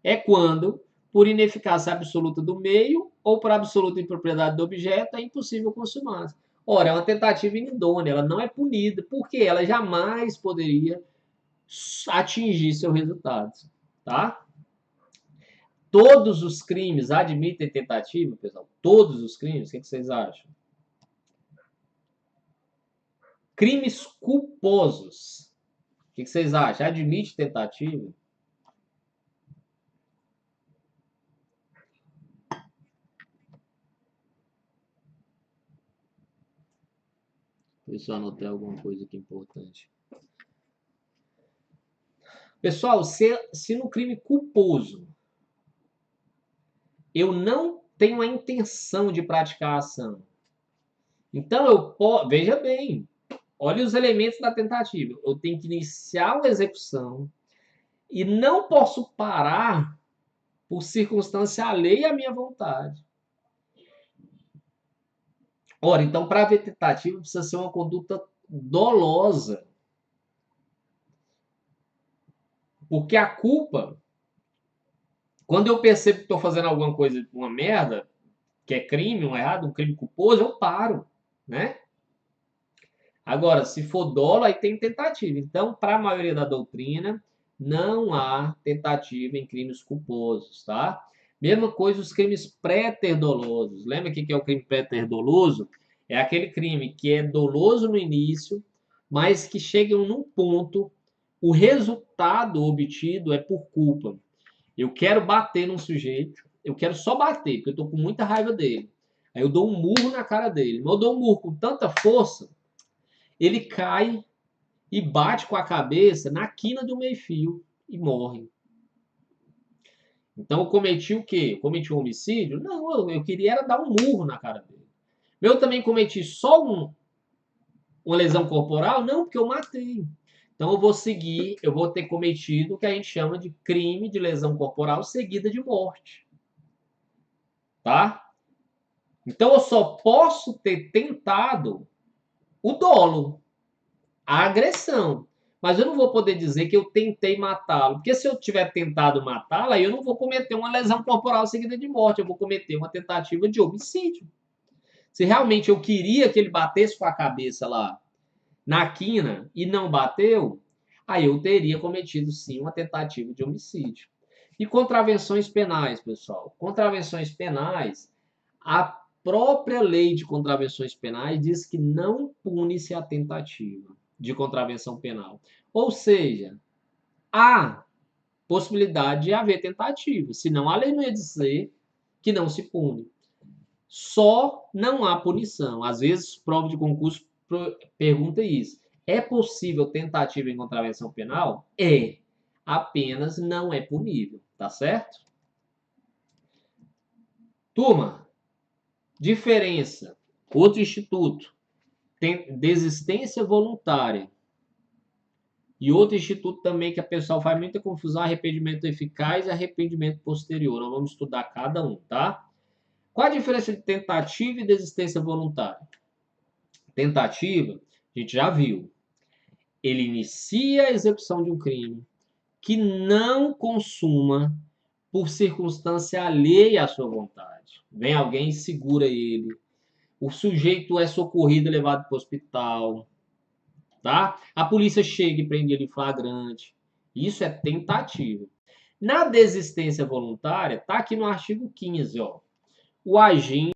É quando, por ineficácia absoluta do meio, ou por absoluta impropriedade do objeto, é impossível consumar. Ora, é uma tentativa inidônea, ela não é punida, porque ela jamais poderia atingir seu resultado, tá? Todos os crimes admitem tentativa, pessoal? Todos os crimes? O que vocês acham? Crimes culposos. O que vocês acham? Admite tentativa? Deixa eu anotar alguma coisa aqui importante. Pessoal, se no crime culposo eu não tenho a intenção de praticar a ação, então eu posso. Veja bem, olhe os elementos da tentativa. Eu tenho que iniciar a execução e não posso parar por circunstância alheia à minha vontade. Ora, então, para haver tentativa, precisa ser uma conduta dolosa. Porque a culpa, quando eu percebo que estou fazendo alguma coisa, uma merda, que é crime, um errado, um crime culposo, eu paro, né? Agora, se for dolo, aí tem tentativa. Então, para a maioria da doutrina, não há tentativa em crimes culposos, tá? Mesma coisa os crimes pré-terdolosos. Lembra o que é o crime pré-terdoloso? É aquele crime que é doloso no início, mas que chega num ponto, o resultado obtido é por culpa. Eu quero bater num sujeito, eu quero só bater, porque eu tô com muita raiva dele. Aí eu dou um murro na cara dele. Mas eu dou um murro com tanta força, ele cai e bate com a cabeça na quina do meio-fio e morre. Então eu cometi o quê? Eu cometi um homicídio? Não, eu queria era dar um murro na cara dele. Eu também cometi só uma lesão corporal? Não, porque eu matei. Então eu vou seguir, eu vou ter cometido o que a gente chama de crime de lesão corporal seguida de morte. Tá? Então eu só posso ter tentado o dolo, a agressão. Mas eu não vou poder dizer que eu tentei matá-lo. Porque se eu tiver tentado matá-lo, aí eu não vou cometer uma lesão corporal seguida de morte. Eu vou cometer uma tentativa de homicídio. Se realmente eu queria que ele batesse com a cabeça lá na quina e não bateu, aí eu teria cometido sim uma tentativa de homicídio. E contravenções penais, pessoal? Contravenções penais, a própria lei de contravenções penais diz que não pune-se a tentativa de contravenção penal. Ou seja, há possibilidade de haver tentativa, senão a lei não ia dizer que não se pune. Só não há punição. Às vezes, prova de concurso pergunta isso. É possível tentativa em contravenção penal? É. Apenas não é punível, tá certo? Turma, diferença. Outro instituto tem desistência voluntária. E outro instituto também que a pessoa faz muita confusão, arrependimento eficaz e arrependimento posterior. Nós vamos estudar cada um, tá? Qual a diferença de tentativa e desistência voluntária? Tentativa, a gente já viu. Ele inicia a execução de um crime que não consuma por circunstância alheia à sua vontade. Vem alguém e segura ele. O sujeito é socorrido e levado para o hospital. Tá? A polícia chega e prende ele em flagrante. Isso é tentativa. Na desistência voluntária, está aqui no artigo 15, ó. O agente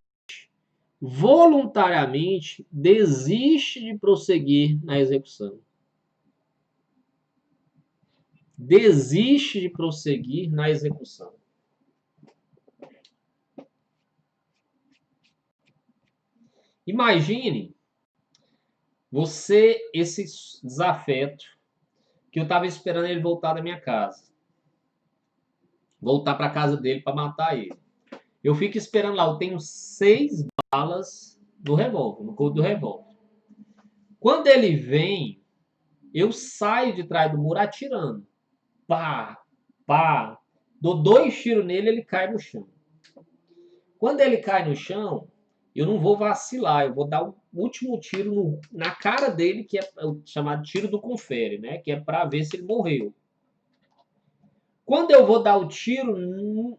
voluntariamente desiste de prosseguir na execução. Desiste de prosseguir na execução. Imagine você, esse desafeto, que eu estava esperando ele voltar da minha casa. Voltar para a casa dele para matar ele. Eu fico esperando lá, eu tenho 6 balas no revólver, no couro do revólver. Quando ele vem, eu saio de trás do muro atirando. Pá, pá. Dou 2 tiros nele, ele cai no chão. Quando ele cai no chão, eu não vou vacilar, eu vou dar o último tiro na cara dele, que é o chamado tiro do confere, né? Que é para ver se ele morreu. Quando eu vou dar o tiro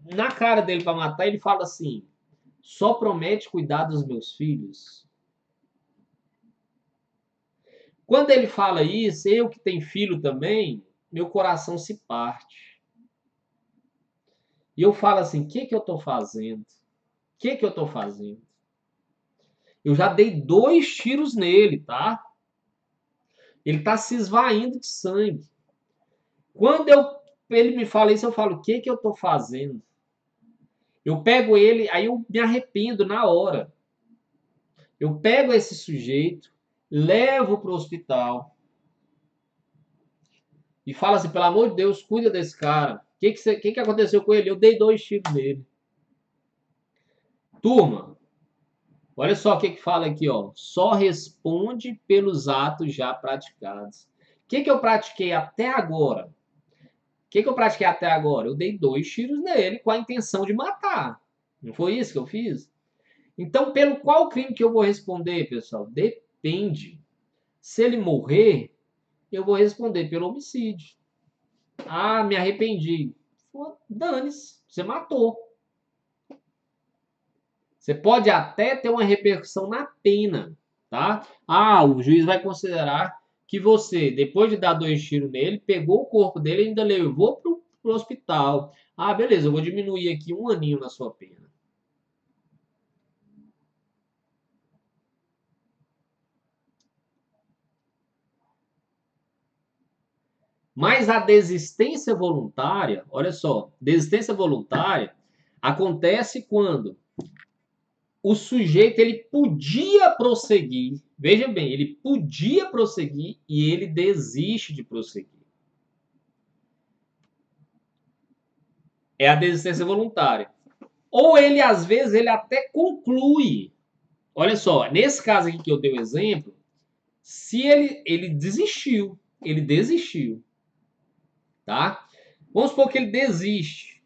na cara dele para matar, ele fala assim: só promete cuidar dos meus filhos. Quando ele fala isso, eu que tenho filho também, meu coração se parte. E eu falo assim: o que que eu estou fazendo? O que que eu estou fazendo? Eu já dei 2 tiros nele, tá? Ele tá se esvaindo de sangue. Quando ele me fala isso, eu falo: o que que eu estou fazendo? Eu pego ele, aí eu me arrependo na hora. Eu pego esse sujeito, levo para o hospital e falo assim: pelo amor de Deus, cuida desse cara. O que que aconteceu com ele? Eu dei 2 tiros nele. Turma, olha só o que que fala aqui, ó. Só responde pelos atos já praticados. O que que eu pratiquei até agora? Que eu pratiquei até agora? Eu dei 2 tiros nele com a intenção de matar. Não foi isso que eu fiz? Então, pelo qual crime que eu vou responder, pessoal? Depende. Se ele morrer, eu vou responder pelo homicídio. Ah, me arrependi. Dane-se, você matou. Você pode até ter uma repercussão na pena, tá? Ah, o juiz vai considerar que você, depois de dar 2 tiros nele, pegou o corpo dele e ainda levou pro hospital. Ah, beleza, eu vou diminuir aqui 1 aninho na sua pena. Mas a desistência voluntária, olha só, desistência voluntária acontece quando o sujeito ele podia prosseguir, veja bem, ele podia prosseguir e ele desiste de prosseguir. É a desistência voluntária. Ou ele, às vezes, ele até conclui. Olha só, nesse caso aqui que eu dei o exemplo, se ele desistiu, tá? Vamos supor que ele desiste.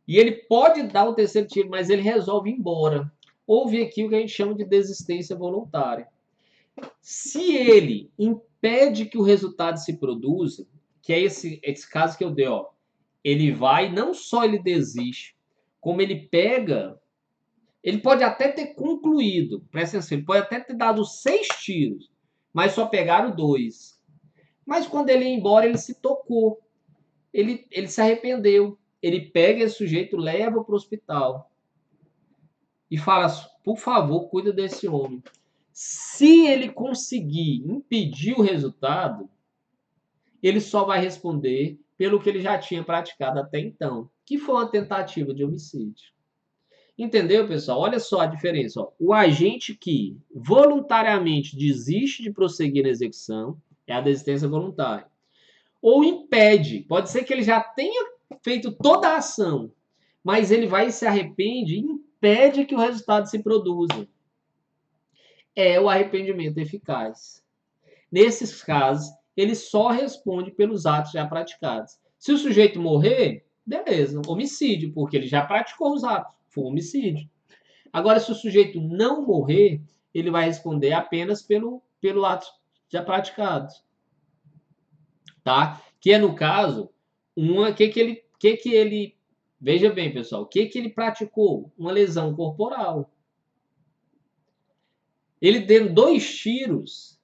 E ele pode dar o terceiro tiro, mas ele resolve ir embora. Houve aqui o que a gente chama de desistência voluntária. Se ele impede que o resultado se produza, que é esse caso que eu dei, ó, ele vai, não só ele desiste, como ele pega, ele pode até ter concluído, presta atenção, ele pode até ter dado 6 tiros, mas só pegaram 2. Mas quando ele ia embora, ele se tocou, ele se arrependeu. Ele pega esse sujeito, leva para o hospital e fala: por favor, cuida desse homem. Se ele conseguir impedir o resultado, ele só vai responder pelo que ele já tinha praticado até então, que foi uma tentativa de homicídio. Entendeu, pessoal? Olha só a diferença. Ó. O agente que voluntariamente desiste de prosseguir na execução é a desistência voluntária. Ou impede. Pode ser que ele já tenha feito toda a ação, mas ele vai e se arrepende e impede que o resultado se produza. É o arrependimento eficaz. Nesses casos, ele só responde pelos atos já praticados. Se o sujeito morrer, beleza, homicídio, porque ele já praticou os atos, foi homicídio. Agora, se o sujeito não morrer, ele vai responder apenas pelo ato já praticado, tá? Que é no caso que ele veja bem, pessoal, o que ele praticou? Uma lesão corporal. Ele deu 2 tiros,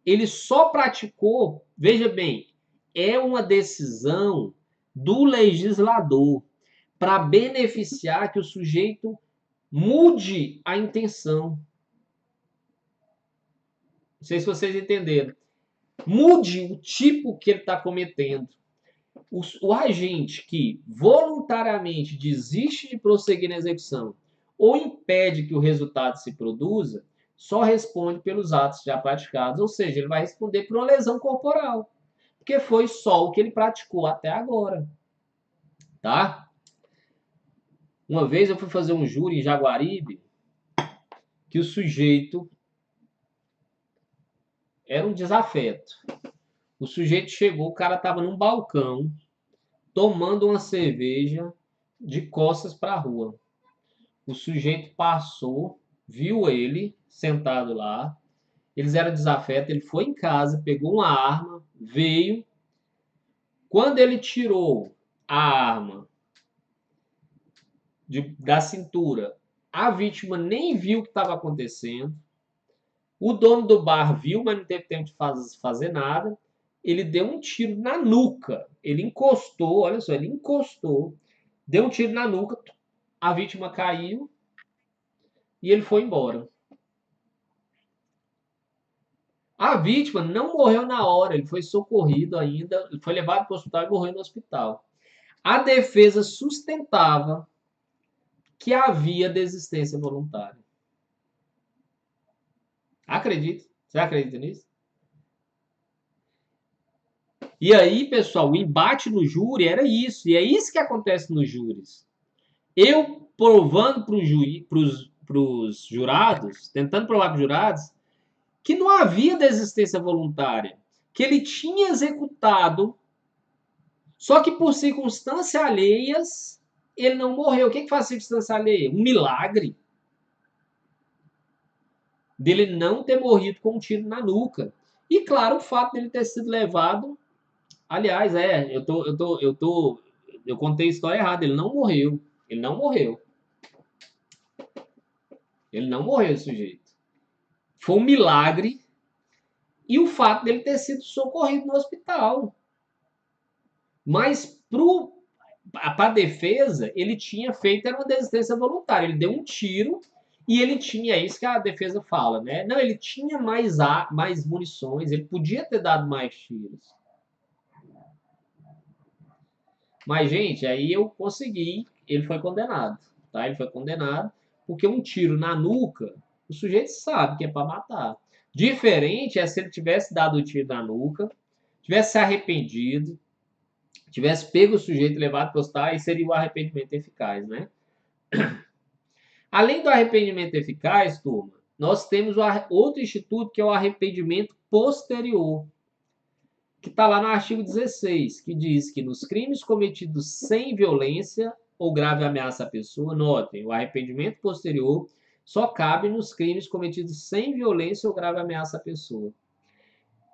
ele só praticou, veja bem, é uma decisão do legislador para beneficiar que o sujeito mude a intenção. Não sei se vocês entenderam. Mude o tipo que ele está cometendo. O agente que voluntariamente desiste de prosseguir na execução ou impede que o resultado se produza, só responde pelos atos já praticados, ou seja, ele vai responder por uma lesão corporal, porque foi só o que ele praticou até agora, tá? Uma vez eu fui fazer um júri em Jaguaribe, que o sujeito era um desafeto. O sujeito chegou, o cara estava num balcão, tomando uma cerveja de costas para a rua. O sujeito passou, viu ele sentado lá, eles eram desafetos, ele foi em casa, pegou uma arma, veio. Quando ele tirou a arma da cintura. A vítima nem viu o que estava acontecendo. O dono do bar viu, mas não teve tempo de fazer nada. Ele deu um tiro na nuca. Ele encostou, olha só, ele encostou, deu um tiro na nuca, a vítima caiu e ele foi embora. A vítima não morreu na hora, ele foi socorrido ainda, ele foi levado para o hospital e morreu no hospital. A defesa sustentava que havia desistência voluntária. Acredita? Você acredita nisso? E aí, pessoal, o embate no júri era isso. E é isso que acontece nos júris. Eu provando para os jurados, tentando provar para os jurados, que não havia desistência voluntária. Que ele tinha executado, só que por circunstâncias alheias, ele não morreu. O que faz circunstância alheia? Um milagre dele não ter morrido com um tiro na nuca. E, claro, o fato dele ter sido levado. Aliás, eu contei a história errada. Ele não morreu. Ele não morreu. Ele não morreu, esse sujeito. Foi um milagre. E o fato dele ter sido socorrido no hospital. Mas para a defesa, ele tinha feito era uma desistência voluntária. Ele deu um tiro e ele tinha, é isso que a defesa fala, né? Não, ele tinha mais munições, ele podia ter dado mais tiros. Mas, gente, aí eu consegui, ele foi condenado, tá? Ele foi condenado porque um tiro na nuca, o sujeito sabe que é para matar. Diferente é se ele tivesse dado o tiro na nuca, tivesse se arrependido, tivesse pego o sujeito e levado para o hospital, aí seria o arrependimento eficaz, né? Além do arrependimento eficaz, turma, nós temos outro instituto que é o arrependimento posterior, que está lá no artigo 16, que diz que nos crimes cometidos sem violência ou grave ameaça à pessoa, notem, o arrependimento posterior só cabe nos crimes cometidos sem violência ou grave ameaça à pessoa.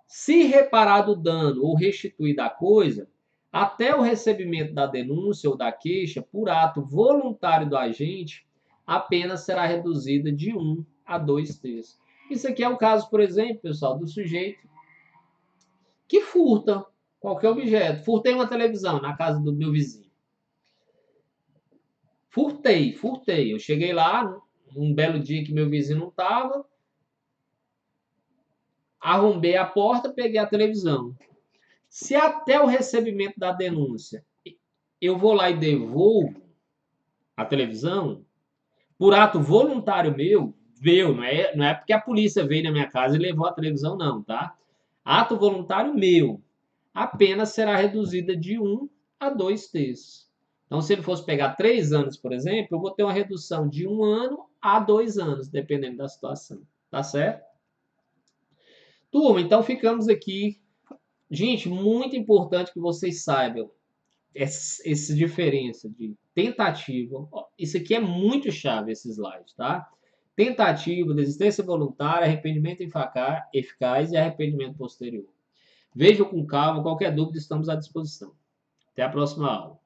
Se reparado o dano ou restituída a coisa, até o recebimento da denúncia ou da queixa, por ato voluntário do agente, a pena será reduzida de 1 a 2 terços. Isso aqui é o caso, por exemplo, pessoal, do sujeito que furta qualquer objeto. Furtei uma televisão na casa do meu vizinho. Furtei. Eu cheguei lá, um belo dia que meu vizinho não estava, arrombei a porta, peguei a televisão. Se até o recebimento da denúncia eu vou lá e devolvo a televisão, por ato voluntário meu, não é porque a polícia veio na minha casa e levou a televisão, não, tá? Ato voluntário meu, a pena será reduzida de 1 a 2 terços. Então, se ele fosse pegar 3 anos, por exemplo, eu vou ter uma redução de 1 ano a 2 anos, dependendo da situação. Tá certo? Turma, então ficamos aqui. Gente, muito importante que vocês saibam essa diferença de tentativa. Isso aqui é muito chave, esse slide, tá? Tentativa, desistência voluntária, arrependimento eficaz e arrependimento posterior. Vejam com calma, qualquer dúvida estamos à disposição. Até a próxima aula.